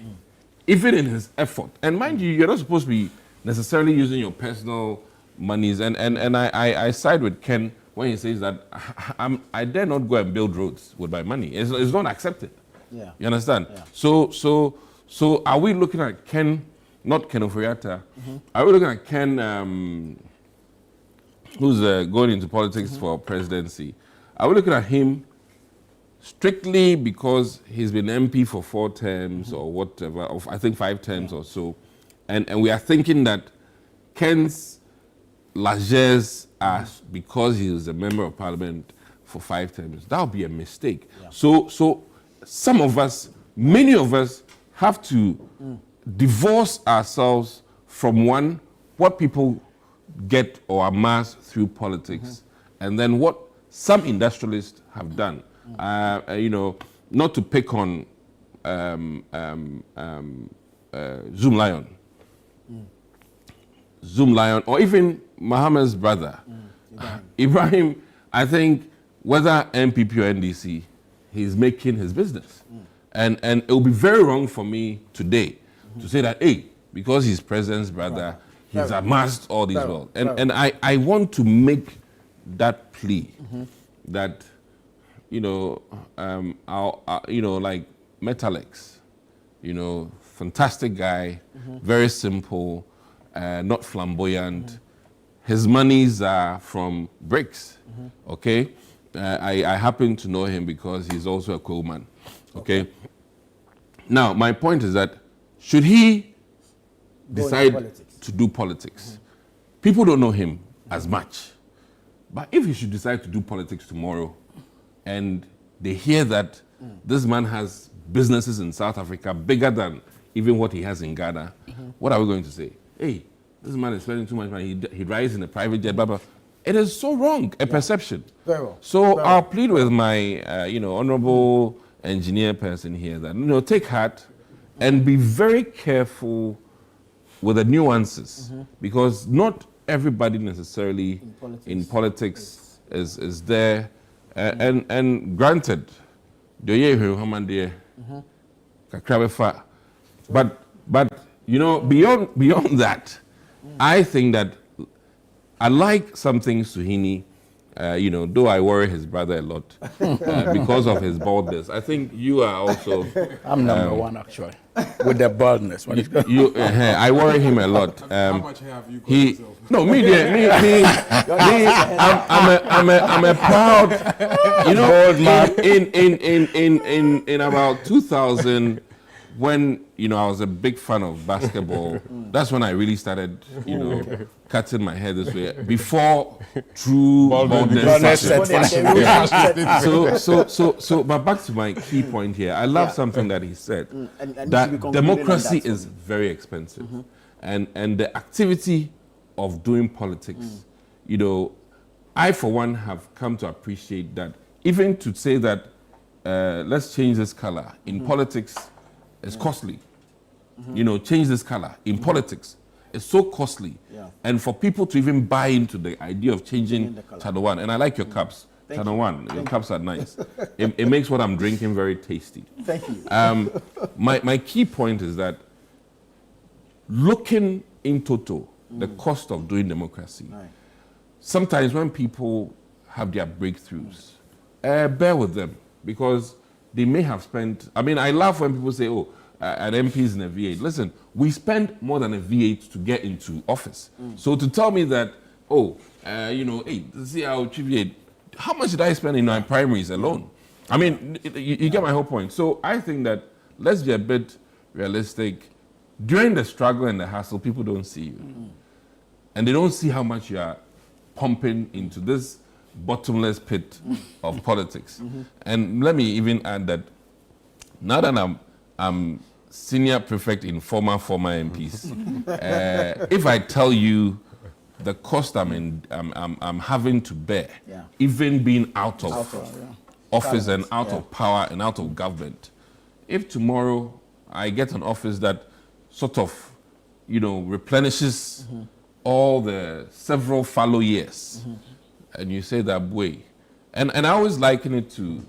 Even in his effort, and mind you, you're not supposed to be necessarily using your personal monies, and I side with Ken when he says that I dare not go and build roads with my money. It's not accepted. Yeah. You understand? Yeah. So are we looking at Ken, not Ken Oforiatta? Are we looking at Ken, who's going into politics for presidency? Are we looking at him strictly because he's been MP for 4 terms or whatever, or I think 5 terms or so, and we are thinking that Ken's largesse are because he was a member of parliament for 5 terms? That would be a mistake. Yeah. So some of us, many of us, have to divorce ourselves from what people get or amass through politics, and then what some industrialists have done. You know, not to pick on Zoom Lion, or even Mohammed's brother, Ibrahim. I think whether MPP or NDC, he's making his business, and it will be very wrong for me today to say that, hey, because he's president's brother, he's amassed all this wealth, and I want to make that plea that, you know, you know, like Metalex, you know, fantastic guy, very simple, not flamboyant. His monies are from bricks, okay? I happen to know him because he's also a coal man, okay? Now, my point is that should he decide to do politics, people don't know him as much. But if he should decide to do politics tomorrow, and they hear that this man has businesses in South Africa bigger than even what he has in Ghana, what are we going to say? Hey, this man is spending too much money, he drives in a private jet, blah, blah. It is so wrong, a perception. Very well. So I'll plead with my, you know, honorable engineer person here that, you know, take heart and be very careful with the nuances, because not everybody necessarily in politics is there. And granted, but you know, beyond that, I think that I like something Suhini, you know, though I worry his brother a lot because of his baldness. I think you are also. I'm number one actually with the baldness. I worry him a lot. How much hair have you got yourself? No, me. I'm a proud, you know, old man. In about 2000, when, you know, I was a big fan of basketball. That's when I really started, you know, cutting my hair this way before true baldness. So, but back to my key point here. I love something that he said, that democracy is very expensive, and the activity of doing politics, you know, I for one have come to appreciate that. Even to say that let's change this color in politics is costly. You know, change this color in politics. It's so costly. And for people to even buy into the idea of changing ChannelOne, and I like your cups, ChannelOne, your cups are nice. It makes what I'm drinking very tasty. Thank you. My key point is that looking in total, the cost of doing democracy, sometimes when people have their breakthroughs, bear with them, because they may have spent, I mean, I laugh when people say, oh, an MP is in a V8. Listen, we spend more than a V8 to get into office. So to tell me that, oh, you know, hey, see how V8, how much did I spend in my primaries alone? I mean, you get my whole point. So I think that let's be a bit realistic. During the struggle and the hassle, people don't see you. And they don't see how much you are pumping into this bottomless pit of politics. And let me even add that now that I'm senior prefect in former MPs, if I tell you the cost I'm having to bear, even being out of office and out of power and out of government, if tomorrow I get an office that sort of, replenishes all the several fallow years. And you say that way. And I always liken it to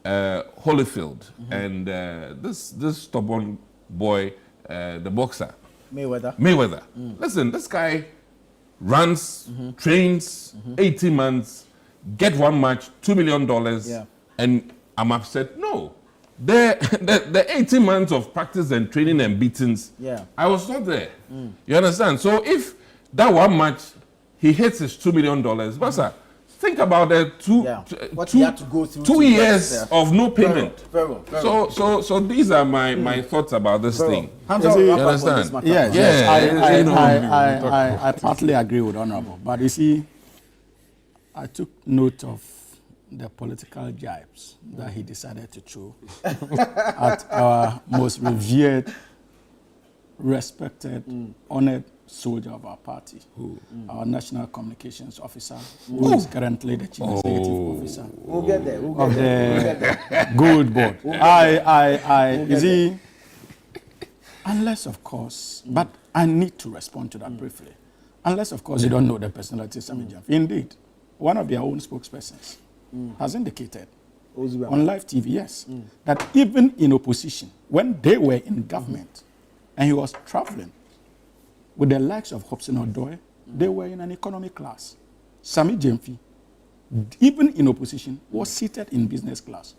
Holyfield and this stubborn boy, the boxer. Mayweather. Listen, this guy runs, trains, 18 months, get one match, $2 million, and I'm upset. No. The 18 months of practice and training and beatings, I was not there. You understand? So if that one match, he hits his $2 million, Basa, think about the what he had to go through 2 years of no payment. Very well. So these are my thoughts about this thing. You understand? I partly agree with Honorable, but you see, I took note of the political jibes that he decided to throw at our most revered, respected, honored soldier of our party, our National Communications Officer, who is currently the Chief Executive Officer We'll get there. of the Gold Board. You see, unless, of course, but I need to respond to that briefly. Unless, of course, you don't know the personality of Sammy Gyamfi. Indeed, one of their own spokespersons has indicated on live TV, yes, that even in opposition, when they were in government and he was traveling with the likes of Hobson Odoi, they were in an economy class. Sammy Gyamfi, even in opposition, was seated in business class.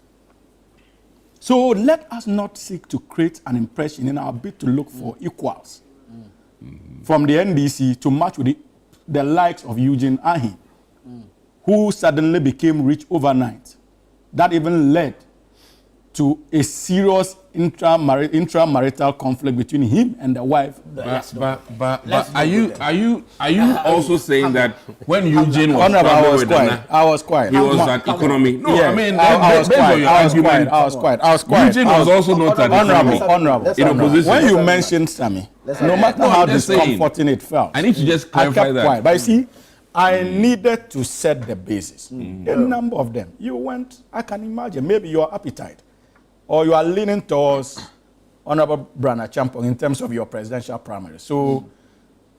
So let us not seek to create an impression in our bid to look for equals from the NDC to match with the likes of Eugene Ahin, who suddenly became rich overnight. That even led to a serious intramarital conflict between him and the wife. But are you also saying that when Eugene was I was quiet. He was an economy. No, yeah, I mean, I was quiet. Eugene was also not an economy. Honorable. In opposition. When you mentioned Sammy, no matter how discomforting it felt, I need to just clarify I kept that. quiet. But you see, I needed to set the basis. A number of them. You went, I can imagine, maybe your appetite, or you are leaning towards Honorable Brana Champong in terms of your presidential primary. So,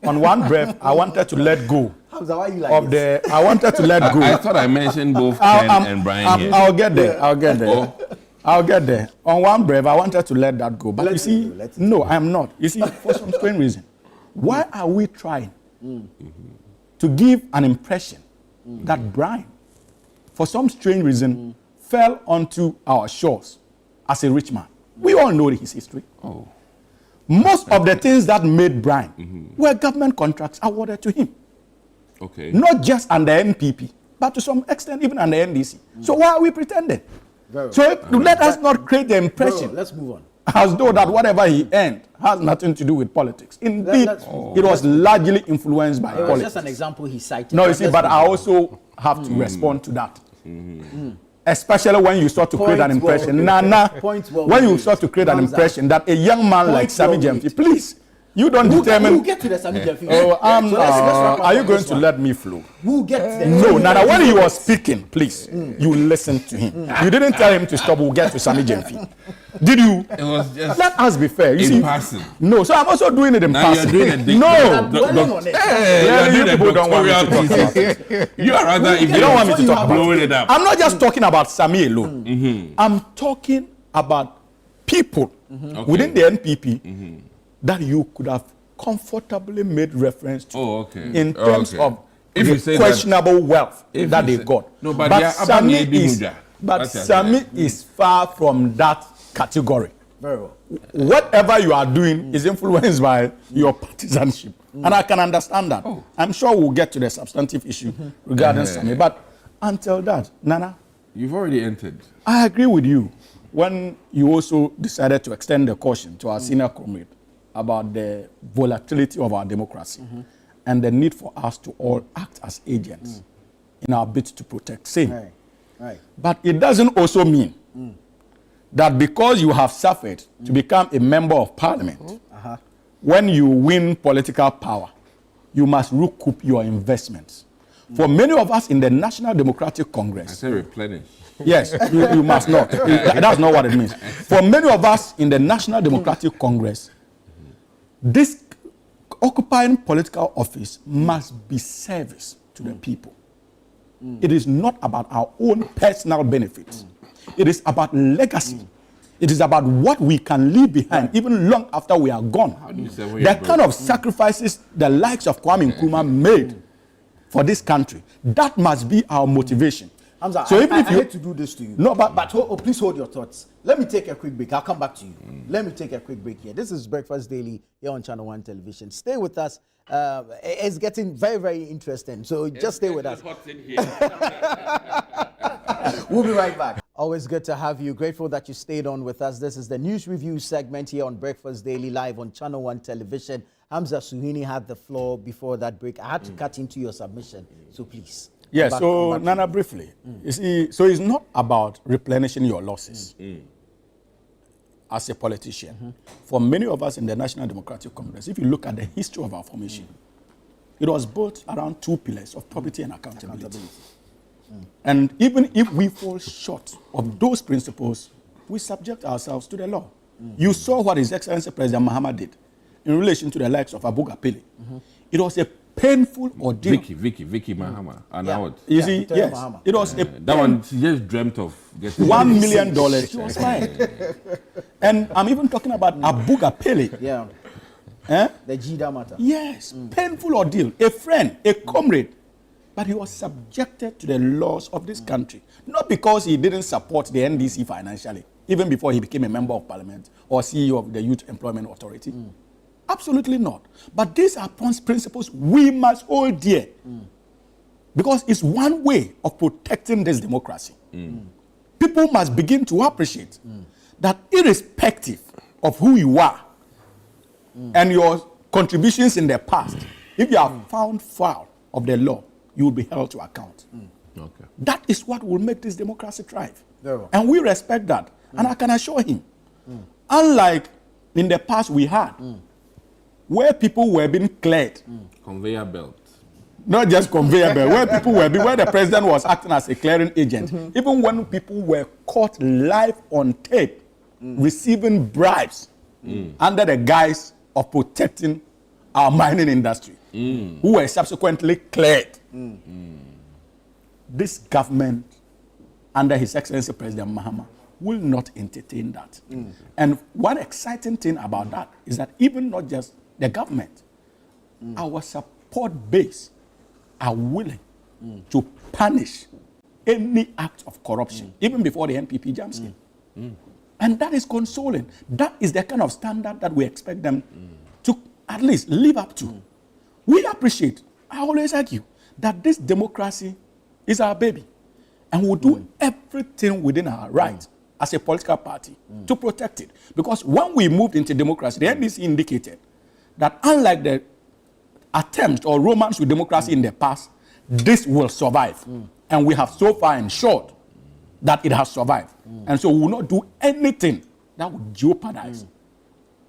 on one breath, I wanted to let go of the. I wanted to let go. I thought I mentioned both Ken and Brian here. I'll get there. I'll get there. On one breath, I wanted to let that go. But you see, no, I'm not. You see, for some strange reason, why are we trying to give an impression that Brian, for some strange reason, fell onto our shores as a rich man? We all know his history. Most of the things that made Brian were government contracts awarded to him. Okay. Not just under NPP, but to some extent even under NDC. So why are we pretending? Let us not create the impression. Let's move on. As though that whatever he earned has nothing to do with politics. Indeed, it was largely influenced by politics. It was just an example he cited. No, you see, but I also have to respond to that. Especially when you start to create an impression. When you start to create an impression that a young man like Sammy Gyamfi, please, you don't determine. We'll get to the Sammy Gyamfi. Are you going to let me flow? We'll get to the No, Nana, when he was speaking, please, you listen to him. You didn't tell him to stop, we'll get to Sammy Gyamfi. Did you? It was just let us be fair. You in see, passing. No, so I'm also doing it in Now passing. you're doing You people don't want me to talk about it. You are rather, if You don't want me to talk about blowing it. it up. I'm not just talking about Sammy alone. I'm talking about people within the NPP that you could have comfortably made reference to in terms of if you the questionable wealth that they've got. No, but Sammy is far from that category. Very well. Whatever you are doing is influenced by your partisanship. And I can understand that. I'm sure we'll get to the substantive issue regarding Sammy. But until that, Nana, you've already entered. I agree with you when you also decided to extend the caution to our senior comrade about the volatility of our democracy and the need for us to all act as agents in our bid to protect same. Right. But it doesn't also mean that because you have suffered to become a member of parliament, when you win political power, you must recoup your investments. For many of us in the National Democratic Congress, I say replenish. Yes, you must not. That's not what it means. For many of us in the National Democratic Congress, occupying political office must be service to the people. It is not about our own personal benefits. It is about legacy. It is about what we can leave behind even long after we are gone. The kind of sacrifices the likes of Kwame Nkrumah made for this country, that must be our motivation. Hamza, So I hate to do this to you. No, but please hold your thoughts. Let me take a quick break. I'll come back to you. Let me take a quick break here. This is Breakfast Daily here on Channel One Television. Stay with us. It's getting very, very interesting. So just stay with us. We'll be right back. Always good to have you. Grateful that you stayed on with us. This is the news review segment here on Breakfast Daily live on Channel One Television. Hamza Suhini had the floor before that break. I had to cut into your submission. So please. Yes, so Nana, briefly, you see, so it's not about replenishing your losses as a politician. For many of us in the National Democratic Congress, if you look at the history of our formation, it was built around two pillars of probity and accountability. And even if we fall short of those principles, we subject ourselves to the law. You saw what His Excellency President Mahama did in relation to the likes of Abu Gapele. It was a painful ordeal. Vicky Mahama. And Yeah. out. You see, Victoria yes, Mahama. it was a That one, she just dreamt of getting $1 million. She was fired. And I'm even talking about Abu Gapele. Yeah. Eh? The Jida matter. Yes, painful ordeal. A friend, a comrade. But he was subjected to the laws of this country. Not because he didn't support the NDC financially, even before he became a member of parliament or CEO of the Youth Employment Authority. Absolutely not. But these are principles we must hold dear. Because it's one way of protecting this democracy. People must begin to appreciate that irrespective of who you are and your contributions in the past, if you are found foul of the law, you will be held to account. Okay. That is what will make this democracy thrive. Very well. And we respect that. And I can assure him, unlike in the past we had, where people were being cleared, Conveyor belt. not just conveyor belt, where people were being, where the president was acting as a clearing agent, even when people were caught live on tape, receiving bribes under the guise of protecting our mining industry, who were subsequently cleared. This government, under His Excellency President Mahama, will not entertain that. And one exciting thing about that is that even not just the government, our support base are willing to punish any act of corruption, even before the NPP jumps in. And that is consoling. That is the kind of standard that we expect them to at least live up to. We appreciate, I always argue, that this democracy is our baby. And we'll do everything within our rights as a political party to protect it. Because when we moved into democracy, the NDC indicated that unlike the attempts or romance with democracy in the past, this will survive. And we have so far ensured that it has survived. And so we will not do anything that would jeopardize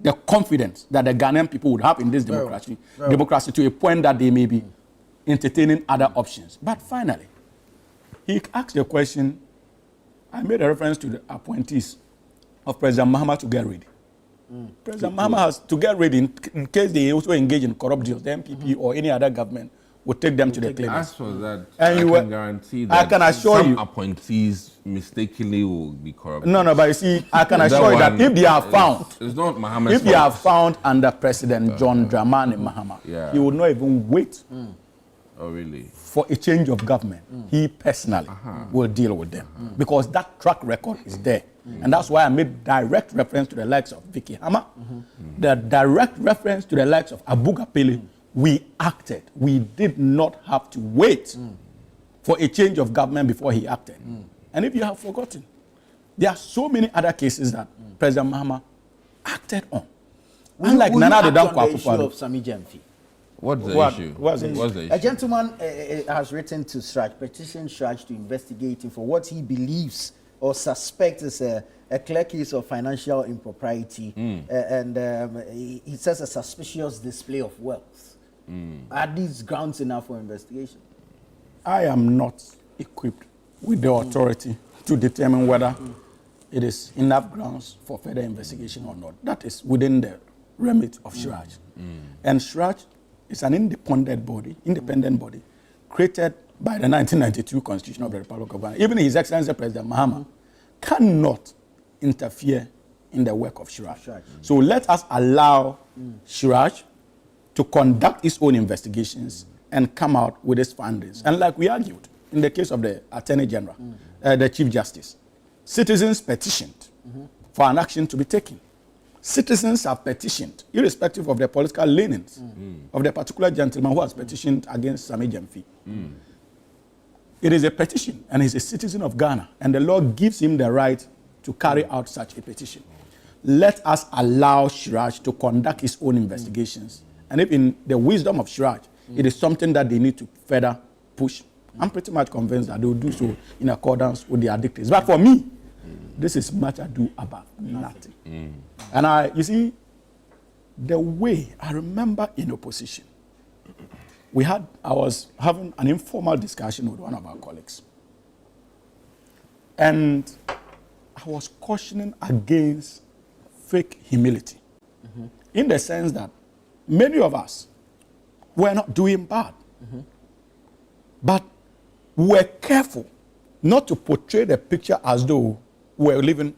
the confidence that the Ghanaian people would have in this democracy to a point that they may be entertaining other options. But finally, he asked the question, I made a reference to the appointees of President Mahama to get ready. President Mahama has to get ready in case they also engage in corrupt deals. The MPP or any other government would take them to the claimants. As for that, And I you can guarantee that I can assure some you- appointees mistakenly will be corrupt. No, but you see, I can That assure you that one if they are found, it's not Mohammed's if they are fault. found under President John Dramani Mahama, Yeah. he would not even wait Oh, really? for a change of government. He personally will deal with them because that track record is there. And that's why I made direct reference to the likes of Vicky Hammer, the direct reference to the likes of Abu Gapele. We acted. We did not have to wait for a change of government before he acted. And if you have forgotten, there are so many other cases that President Mahama acted on. Unlike Will you Nana act Addo on the Dankwa issue Akufo-Addo. of Sammy Gyamfi? What's the What- issue? what's the What's the A issue? gentleman has written to Sraj, petition Sraj to investigate him for what he believes or suspects is a clear case of financial impropriety. And he says a suspicious display of wealth. Are these grounds enough for investigation? I am not equipped with the authority to determine whether it is enough grounds for further investigation or not. That is within the remit of Siraj. And Siraj is an independent body created by the 1992 Constitution of the Republic of Ghana. Even His Excellency President Mahama cannot interfere in the work of Siraj. So let us allow Siraj to conduct his own investigations and come out with his findings. And like we argued in the case of the Attorney General, the Chief Justice, citizens petitioned for an action to be taken. Citizens have petitioned, irrespective of their political leanings, of the particular gentleman who has petitioned against Sammy Gyamfi. It is a petition, and he's a citizen of Ghana, and the law gives him the right to carry out such a petition. Let us allow Siraj to conduct his own investigations. And if in the wisdom of Siraj, it is something that they need to further push, I'm pretty much convinced that they will do so in accordance with their dictates. But for me, this is much ado about nothing. And you see, the way I remember in opposition, I was having an informal discussion with one of our colleagues. And I was cautioning against fake humility. In the sense that many of us were not doing bad. But we were careful not to portray the picture as though we were living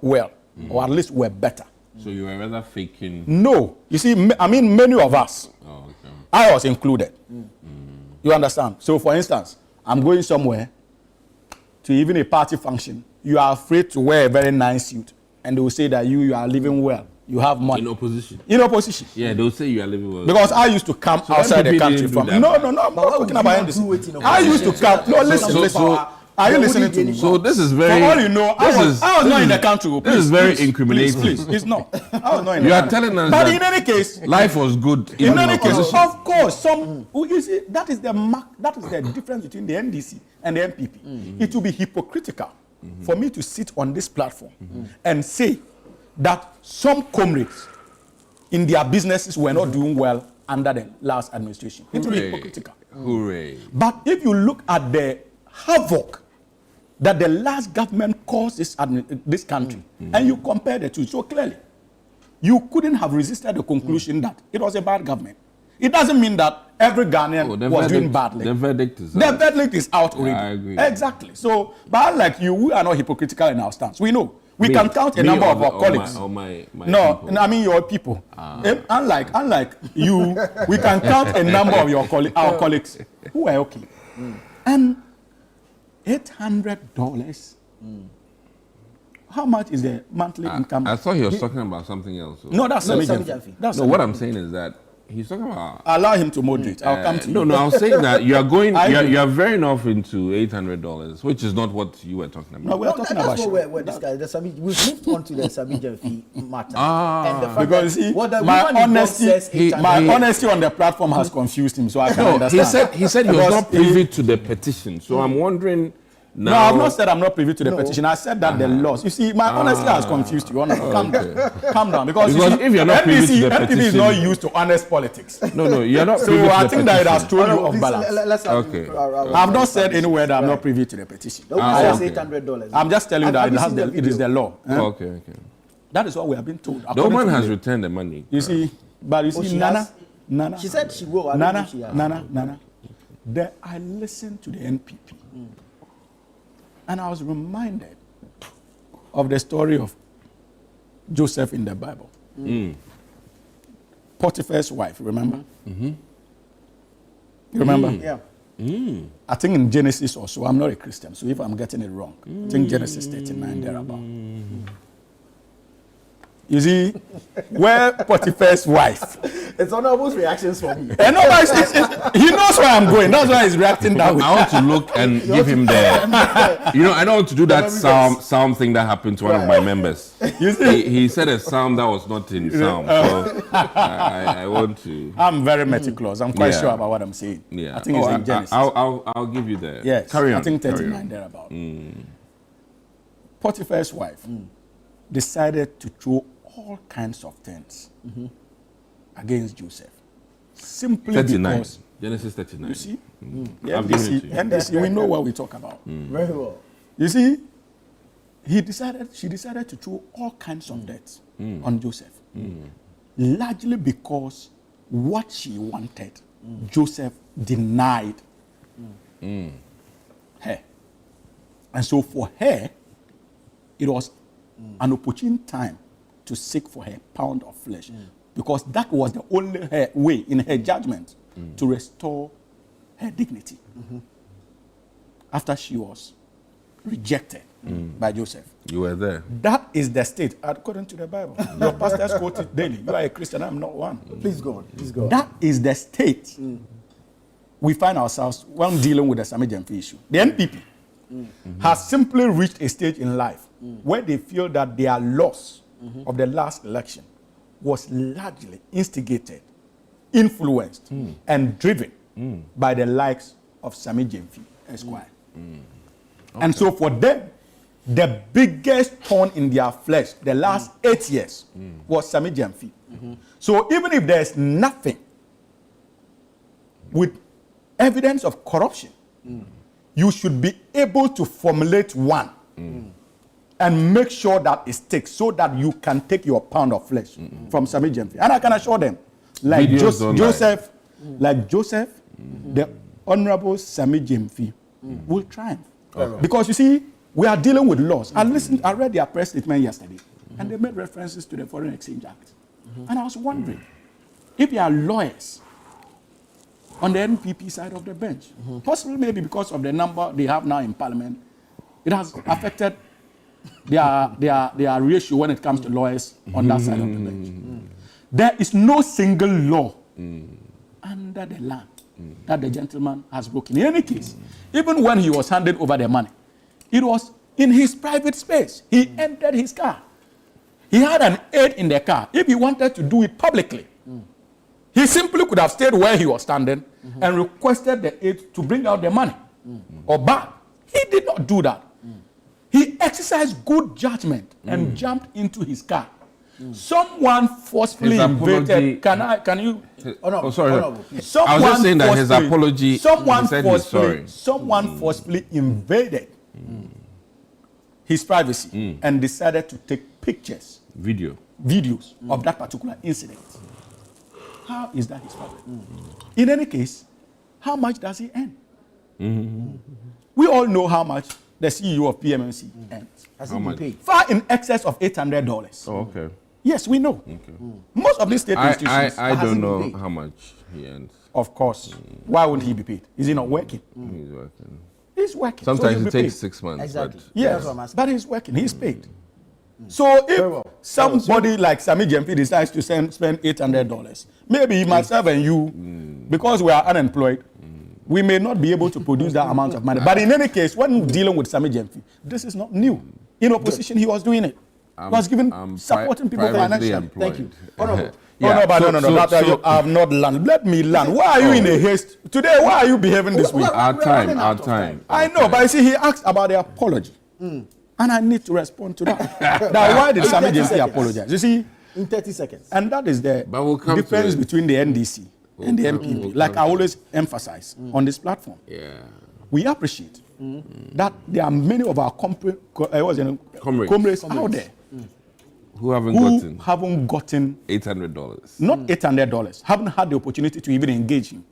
well, or at least we're better. So you were rather faking? No. You see, I mean, many of us, I was included. You understand? So, for instance, I'm going somewhere to even a party function. You are afraid to wear a very nice suit, and they will say that you are living well. You have money. In opposition? In opposition. Yeah, they'll say you are living well. Because I used to come outside the country from... No, I'm not talking about this. I used to come... No, listen. Are you listening to me? So this is very... For all you know, I was not in the country. This is very incriminating. Please, it's not. I was not in the country. You are telling us but that in any case... life was good in any case, of course, you see, that is the difference between the NDC and the MPP. It will be hypocritical for me to sit on this platform and say that some comrades in their businesses were not doing well under the last administration. It will be hypocritical. Hooray. But if you look at the havoc that the last government caused this country, and you compare the two so clearly, you couldn't have resisted the conclusion that it was a bad government. It doesn't mean that every Ghanaian was doing badly. The verdict is out. The verdict is out already. I agree. Exactly. So, but unlike you, we are not hypocritical in our stance. We know. We can count a number of our colleagues. My no, people. I mean your people. Unlike you, we can count a number of our colleagues who are okay. And $800. How much is the monthly income? I thought he was talking about something else. No, that's Sammy Gyamfi. No, what I'm saying is that he's talking about... Allow him to moderate. I'll come to you. No, I was saying that you are going... you are veering off into $800, which is not what you were talking about. No, we're talking about... That's what we're discussing. We've moved on to the Sammy Gyamfi matter. And the fact because see, my honesty on the platform has confused him, so I can understand. He said he was not privy to the petition, so I'm wondering... Now, no, I've not said I'm not privy to the petition. I said that the laws. You see, my honesty has confused you. Calm down. Because you see, if you're not privy to the petition, MPP is not used to honest politics. No, you're not privy to the petition. So I think that it has thrown you off balance. I've not said anywhere that I'm not privy to the petition. $800. I'm just telling you that it is the law. Okay. That is what we have been told. The woman has returned the money. You see, but you see, Nana. She said she will. Nana. I listened to the NPP. And I was reminded of the story of Joseph in the Bible. Potiphar's wife, remember? You remember? Yeah. I think in Genesis or so, I'm not a Christian, so if I'm getting it wrong, I think Genesis 39, thereabout. You see, where Potiphar's wife... It's honorable reactions from you. No, he knows where I'm going. That's why he's reacting that way. I want to look and give him the... You know, I don't want to do that psalm thing that happened to one of my members. You see? He said a psalm that was not in psalm. So I want to... I'm very meticulous. I'm quite sure about what I'm saying. Yeah. I think it's in Genesis. I'll give you the... Yes. Carry on. I think 39 thereabout. Potiphar's wife decided to throw all kinds of things against Joseph. Simply 39. because... Genesis 39. You see? I've given it to you. NDC, we know what we talk about. Very well. You see, she decided to throw all kinds of debts on Joseph. You largely because what she wanted, Joseph denied her. And so for her, it was an opportune time to seek for her pound of flesh, because that was the only way, in her judgment, to restore her dignity after she was rejected by Joseph. You were there. That is the state, according to the Bible. Your pastors quote it daily. You are a Christian, I'm not one. Please go on. Please go on. That is the state we find ourselves when dealing with the Sammy Gyamfi issue. The NPP has simply reached a stage in life where they feel that their loss of the last election was largely instigated, influenced, and driven by the likes of Sammy Gyamfi, Esquire. And so for them, the biggest thorn in their flesh the last 8 years was Sammy Gyamfi. So even if there's nothing with evidence of corruption, you should be able to formulate one and make sure that it sticks, so that you can take your pound of flesh from Sammy Gyamfi. And I can assure them, like Joseph, the Honorable Sammy Gyamfi will triumph. Because you see, we are dealing with laws. I read their press statement yesterday, and they made references to the Foreign Exchange Act. And I was wondering if there are lawyers on the NPP side of the bench, possibly maybe because of the number they have now in Parliament, it has affected their ratio when it comes to lawyers on that side of the bench. There is no single law under the land that the gentleman has broken. In any case, even when he was handed over the money, it was in his private space. He entered his car. He had an aide in the car. If he wanted to do it publicly, he simply could have stayed where he was standing and requested the aide to bring out the money or bag. He did not do that. He exercised good judgment and jumped into his car. Someone forcefully invaded. Can you? Sorry. Someone I was just saying that his apology. Someone forcefully invaded his privacy and decided to take pictures, videos of that particular incident. How is that his problem? In any case, how much does he earn? We all know how much the CEO of PMMC earns. Has he been paid? Far in excess of $800. Oh, okay. Yes, we know. Okay. Most of these state institutions. I don't know how much he earns. Of course. Why would he be paid? Is he not working? He's working. He's working. Sometimes so it takes 6 months. Exactly. Yes, but he's working. He's paid. So if somebody like Sammy Gyamfi decides to spend $800, maybe myself and you, because we are unemployed, we may not be able to produce that amount of money. But in any case, when dealing with Sammy Gyamfi, this is not new. In opposition, he was doing it. He was supporting people financially. Thank you. No, I have not learned. Let me learn. Why are you in a haste? Today, why are you behaving this way? Our time. I know, but you see, he asked about the apology. And I need to respond to that. Now, why did Sammy Gyamfi apologize? You see? In 30 seconds. And that is the difference between the NDC and the MPP. Like I always emphasize on this platform. Yeah. We appreciate that there are many of our comrades out there who haven't gotten $800. Not $800, haven't had the opportunity to even engage him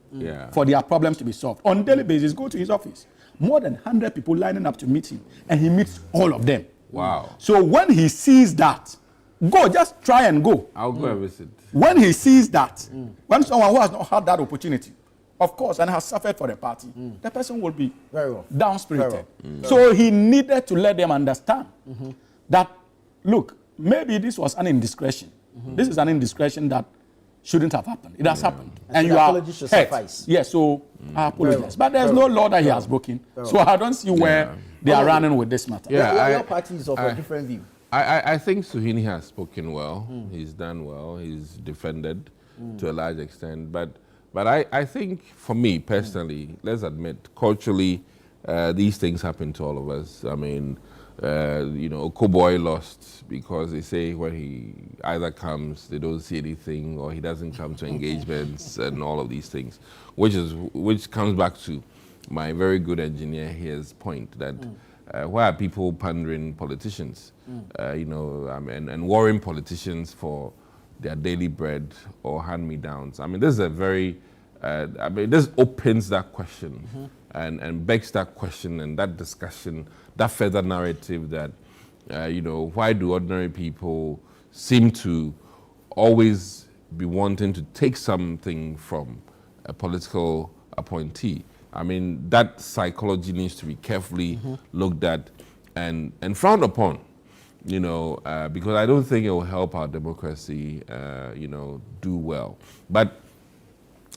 for their problems to be solved. On a daily basis, go to his office. More than 100 people lining up to meet him, and he meets all of them. Wow. So when he sees that, just try and go. I'll go and visit. When he sees that, when someone who has not had that opportunity, of course, and has suffered for the party, the person will be down-spirited. So he needed to let them understand that, look, maybe this was an indiscretion. This is an indiscretion that shouldn't have happened. It has happened. And your apology should suffice. Yes, so I apologize. But there's no law that he has broken. So I don't see where they are running with this matter. Your party is of a different view. I think Suhini has spoken well. He's done well. He's defended to a large extent. But I think, for me personally, let's admit, culturally, these things happen to all of us. I mean, Okoboy lost because they say when he either comes, they don't see anything, or he doesn't come to engagements and all of these things, which comes back to my very good engineer here's point that why are people pandering politicians, and worrying politicians for their daily bread or hand-me-downs. I mean, this is a very, this opens that question and begs that question and that discussion, that further narrative that, why do ordinary people seem to always be wanting to take something from a political appointee? I mean, that psychology needs to be carefully looked at and frowned upon, because I don't think it will help our democracy, do well. But,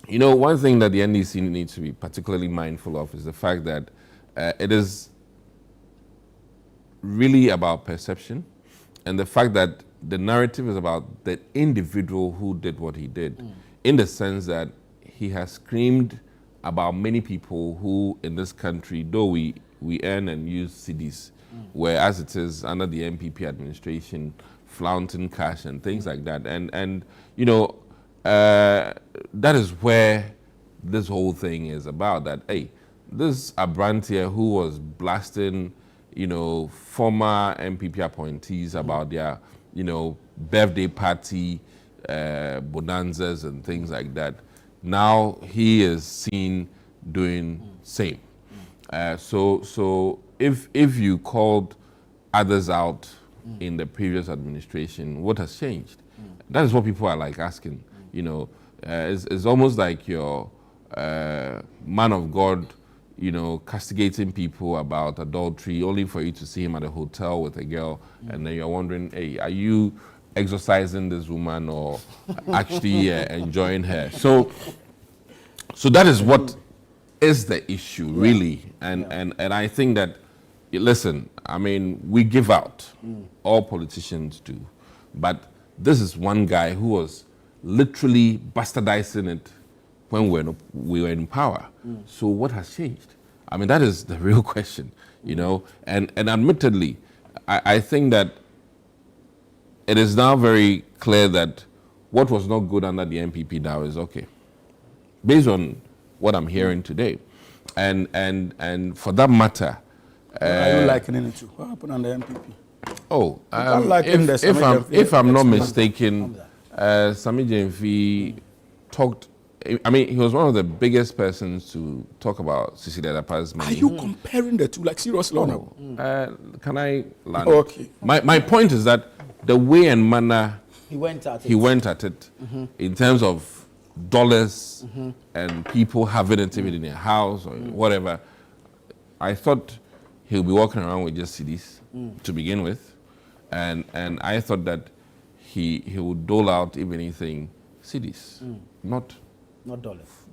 one thing that the NDC needs to be particularly mindful of is the fact that it is really about perception, and the fact that the narrative is about the individual who did what he did, in the sense that he has screamed about many people who in this country, though we earn and use cedis, whereas it is under the MPP administration, flaunting cash and things like that. And that is where this whole thing is about, that, hey, this Abrantia who was blasting, former MPP appointees about their, birthday party, bonanzas and things like that, now he is seen doing same. So if you called others out in the previous administration, what has changed? That is what people are like asking. It's almost like your man of God, castigating people about adultery, only for you to see him at a hotel with a girl, and then you're wondering, hey, are you exorcising this woman or actually enjoying her? So that is what is the issue, really. And I think that, listen, I mean, we give out, all politicians do, but this is one guy who was literally bastardizing it when we were in power. So what has changed? I mean, that is the real question, and admittedly, I think that it is now very clear that what was not good under the MPP now is okay, based on what I'm hearing today. And for that matter, are you likening it to what happened under MPP? If I'm not mistaken, Sammy Gyamfi talked. I mean, he was one of the biggest persons to talk about Cecilia Dapa's money. Are you comparing the two, like, seriously? Can I land? Okay. My point is that the way and manner He went at it in terms of dollars and people having it even in their house or whatever, I thought he'll be walking around with just CDs to begin with, and I thought that he would dole out, if anything, CDs, not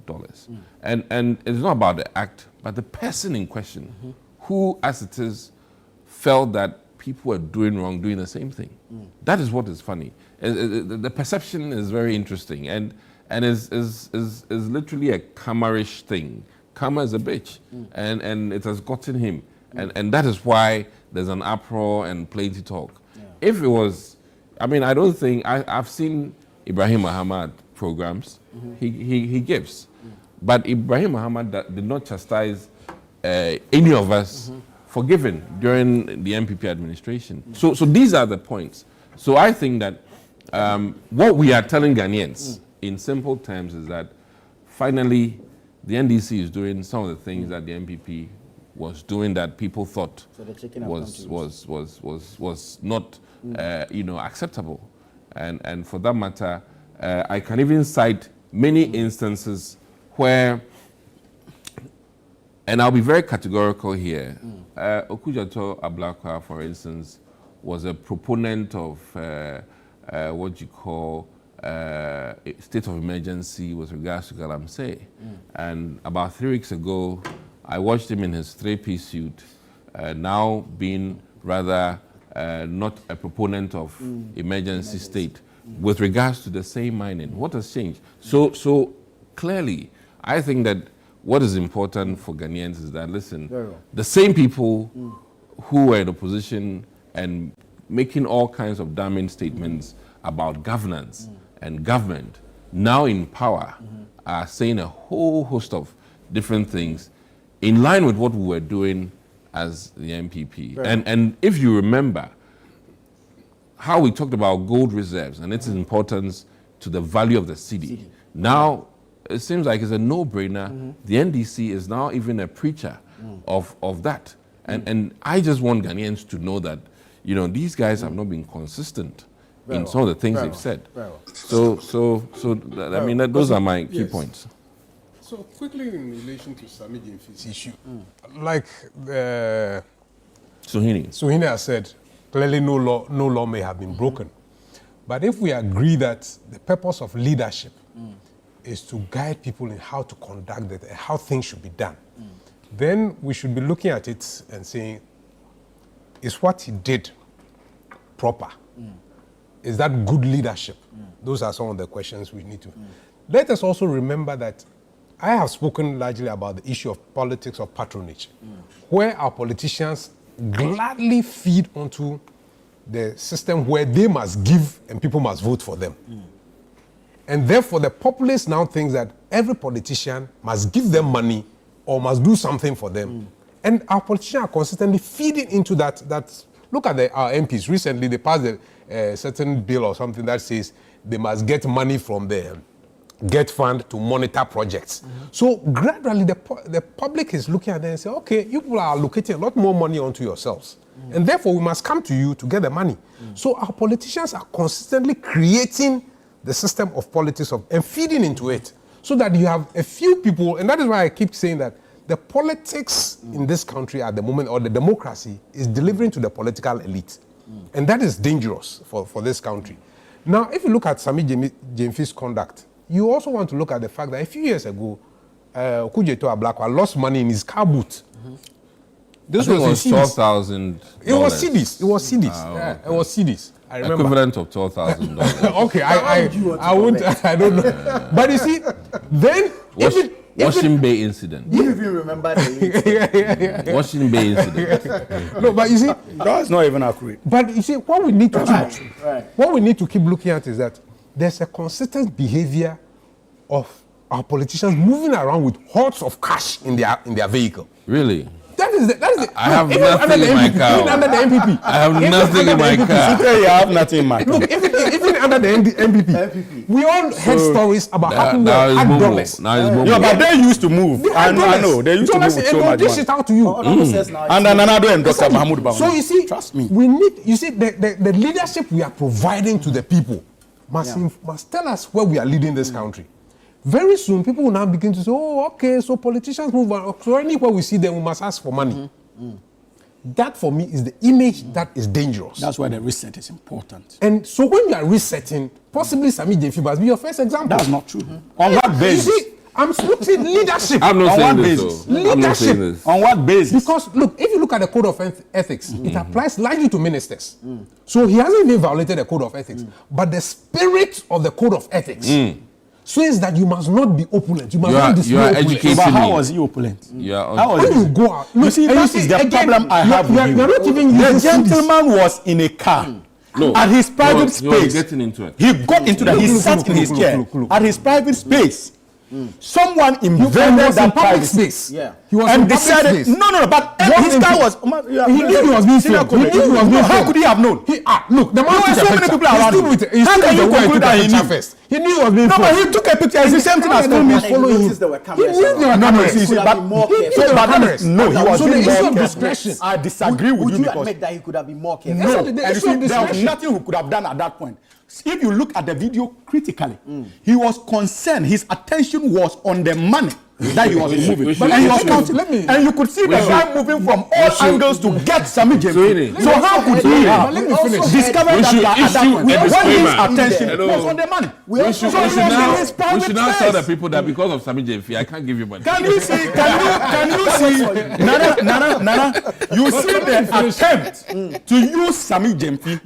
dollars. And it's not about the act, but the person in question, who, as it is, felt that people were doing wrong, doing the same thing. That is what is funny. The perception is very interesting, and is literally a Kamarish thing. Kama is a bitch, and it has gotten him, and that is why there's an uproar and plenty talk. If it was, I mean, I don't think I've seen Ibrahim Muhammad programs. He gives, but Ibrahim Muhammad did not chastise any of us for giving during the MPP administration. So these are the points. So I think that what we are telling Ghanaians in simple terms is that finally the NDC is doing some of the things that the MPP was doing that people thought was not acceptable, and for that matter, I can even cite many instances where, and I'll be very categorical here. Okujato Ablakwa, for instance, was a proponent of what you call state of emergency with regards to Galamsey. And about 3 weeks ago, I watched him in his 3-piece suit, now being rather not a proponent of emergency state with regards to the same mining. What has changed? So clearly, I think that what is important for Ghanaians is that, listen, the same people who were in opposition and making all kinds of damning statements about governance and government, now in power, are saying a whole host of different things in line with what we were doing as the MPP. And if you remember, how we talked about gold reserves and its importance to the value of the cedi. Now, it seems like it's a no-brainer. The NDC is now even a preacher of that. And I just want Ghanaians to know that, you know, these guys have not been consistent in some of the things they've said. I mean, those are my key points. So quickly in relation to Sammy Gyamfi's issue, like Suhini has said, clearly no law may have been broken. But if we agree that the purpose of leadership is to guide people in how to conduct it and how things should be done, then we should be looking at it and saying, is what he did proper? Is that good leadership? Those are some of the questions we need to. Let us also remember that I have spoken largely about the issue of politics of patronage, where our politicians gladly feed onto the system where they must give and people must vote for them. And therefore, the populace now thinks that every politician must give them money or must do something for them. And our politicians are consistently feeding into that. Look at our MPs. Recently, they passed a certain bill or something that says they must get money from the Get Fund to monitor projects. So gradually, the public is looking at them and say, okay, you people are allocating a lot more money onto yourselves. And therefore, we must come to you to get the money. So our politicians are consistently creating the system of politics and feeding into it so that you have a few people, and that is why I keep saying that the politics in this country at the moment, or the democracy, is delivering to the political elite. And that is dangerous for this country. Now, if you look at Sammy Gyamfi's conduct, you also want to look at the fact that a few years ago, Kujeto Ablakwa lost money in his car boot. This was $12,000. It was CDs. It was CDs. It was CDs. I remember. Equivalent of $12,000. Okay, I won't. I don't know. But you see, then Washington Bay incident. You even remember the Washington Bay incident. No, but you see, That's not even accurate. but you see, what we need to keep looking at is that there's a consistent behavior of our politicians moving around with hordes of cash in their vehicle. Really? That is it. I have nothing in my car. Even under the MPP. I have nothing in my car. You have nothing in my car. Look, even under the MPP, we all heard stories about how people Now had it's dollars. Now it's Momo. Yeah, but they used to move. They had I know. They used to move with so much dish money. it out to you. Under Nanado and Dr. Mahmoud Bawumia. So you see, Trust me. we need. You see, the leadership we are providing to the people must tell us where we are leading this country. Very soon, people will now begin to say, "Oh, okay, so politicians move on. So anywhere we see them, we must ask for money." That, for me, is the image that is dangerous. That's why the reset is important. And so when you are resetting, possibly Sammy Gyamfi must be your first example. That's not true. On what basis? You see, I'm looking leadership. I'm not On saying what this. basis? Though. I'm not saying this. On what basis? Because, look, if you look at the code of ethics, it applies largely to ministers. So he hasn't even violated the code of ethics. But the spirit of the code of ethics says that you must not be opulent. You must not display you are opulence. educated. But how was he opulent? Yeah. How was When he? you go out, You see, that is the problem I have with you. You're not even The using CDs. gentleman was in a car. No. At his private He was space. getting into it. He got into that. He sat in his chair. Look. At his private space. Someone He invaded was that in public private space. Yeah. He was in and public decided, space. no, but What his if car he- was. He knew he was being filmed. He knew he was being How filmed. could he have known? Look, the man There were took so a many picture. people around him. He How stood can with you the way conclude that he he took a picture knew? first. He knew he was being No, but filmed. he took a picture. It's the same thing as filming. And he noticed there were cameras knew there were around. cameras. No, see, Could have but been more he careful. knew there were but that cameras. is- no, he was So the being issue more of careful. discretion. I disagree with Would you you because admit that he could have been more careful? no, Exactly, and the you issue see, of there was discretion. nothing he could have done at that point. If you look at the video critically, he was concerned. His attention was on the money that he was moving. should- And he we was should- counting. And you could see the guy moving from all should- angles to get Sammy Gyamfi. Really? So how could he have Let me finish. discovered We that should at that issue point? a When his disclaimer. attention Hello. was on the money. We We should So he was in his now private tell space. the people that because of Sammy Gyamfi, I can't give you money. Can you see? Can you see? Nana, you see the attempt to use Sammy Gyamfi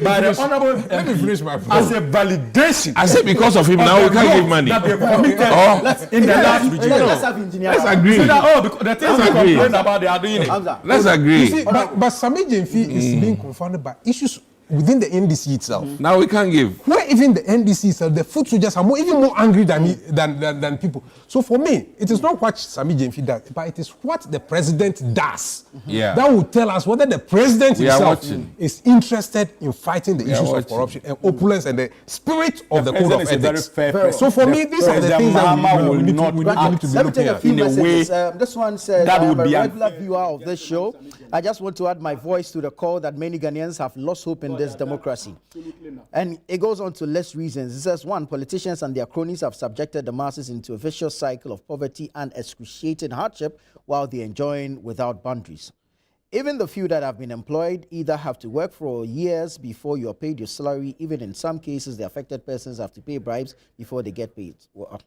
by the honorable Let me finish my as point. a validation. I said because of him now we can't give money. That they committed in the last regime. Let's have engineer. Let's agree. So that, because the things we complain about, they are doing it. Hamza. Let's agree. See, but Sammy Gyamfi is being confounded by issues within the NDC itself. Now we can't give. Where even the NDC itself, the foot soldiers are even more angry than people. So for me, it is not what Sammy Gyamfi does, but it is what the president does. Yeah. That will tell us whether the president We are himself watching. is interested in fighting the We are issues of watching. corruption and opulence and the spirit of the code president of is a very ethics. fair person. So for me, these are the President things that Mahama we will need not to be Let me looking take a at. few in a messages. way This one says, that I would am a be regular viewer of this show. I just want to add my voice to the call that many Ghanaians have lost hope in this democracy. And it goes on to list reasons. It says, one, politicians and their cronies have subjected the masses into a vicious cycle of poverty and excruciating hardship while they're enjoying without boundaries. Even the few that have been employed either have to work for years before you are paid your salary. Even in some cases, the affected persons have to pay bribes before they get paid. Well,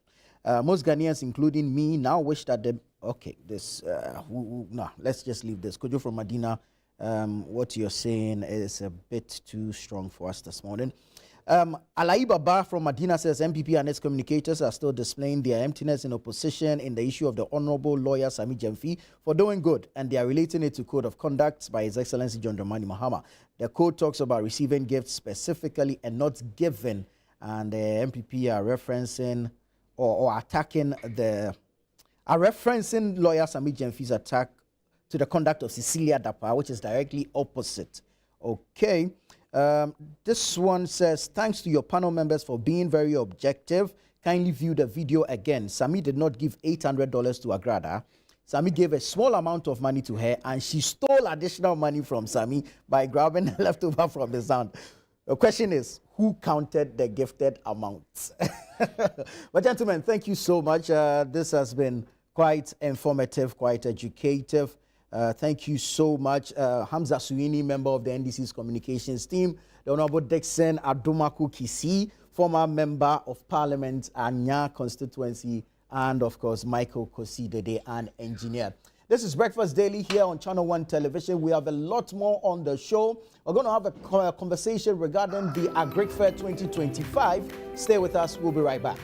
most Ghanaians, including me, now wish that the... Okay, this... no, let's just leave this. Kojo from Medina, what you're saying is a bit too strong for us this morning. Alai Baba from Medina says MPP and its communicators are still displaying their emptiness in opposition in the issue of the Honorable Lawyer Sammy Gyamfi for doing good, and they are relating it to Code of Conduct by His Excellency John Dramani Mahama. The code talks about receiving gifts specifically and not giving, and the MPP are referencing or attacking referencing Lawyer Sammy Gyamfi's attack to the conduct of Cecilia Dapa, which is directly opposite. Okay. This one says, thanks to your panel members for being very objective. Kindly view the video again. Sammy did not give $800 to Agrada. Sammy gave a small amount of money to her, and she stole additional money from Sammy by grabbing the leftover from the sound. The question is, who counted the gifted amounts? But gentlemen, thank you so much. This has been quite informative, quite educative. Thank you so much. Hamza Suini, member of the NDC's communications team. The Honorable Dixon Adumaku Kisi, former member of Parliament, Anya constituency, and of course, Michael Kosidede, an engineer. This is Breakfast Daily here on Channel One Television. We have a lot more on the show. We're going to have a conversation regarding the Agric Fair 2025. Stay with us. We'll be right back.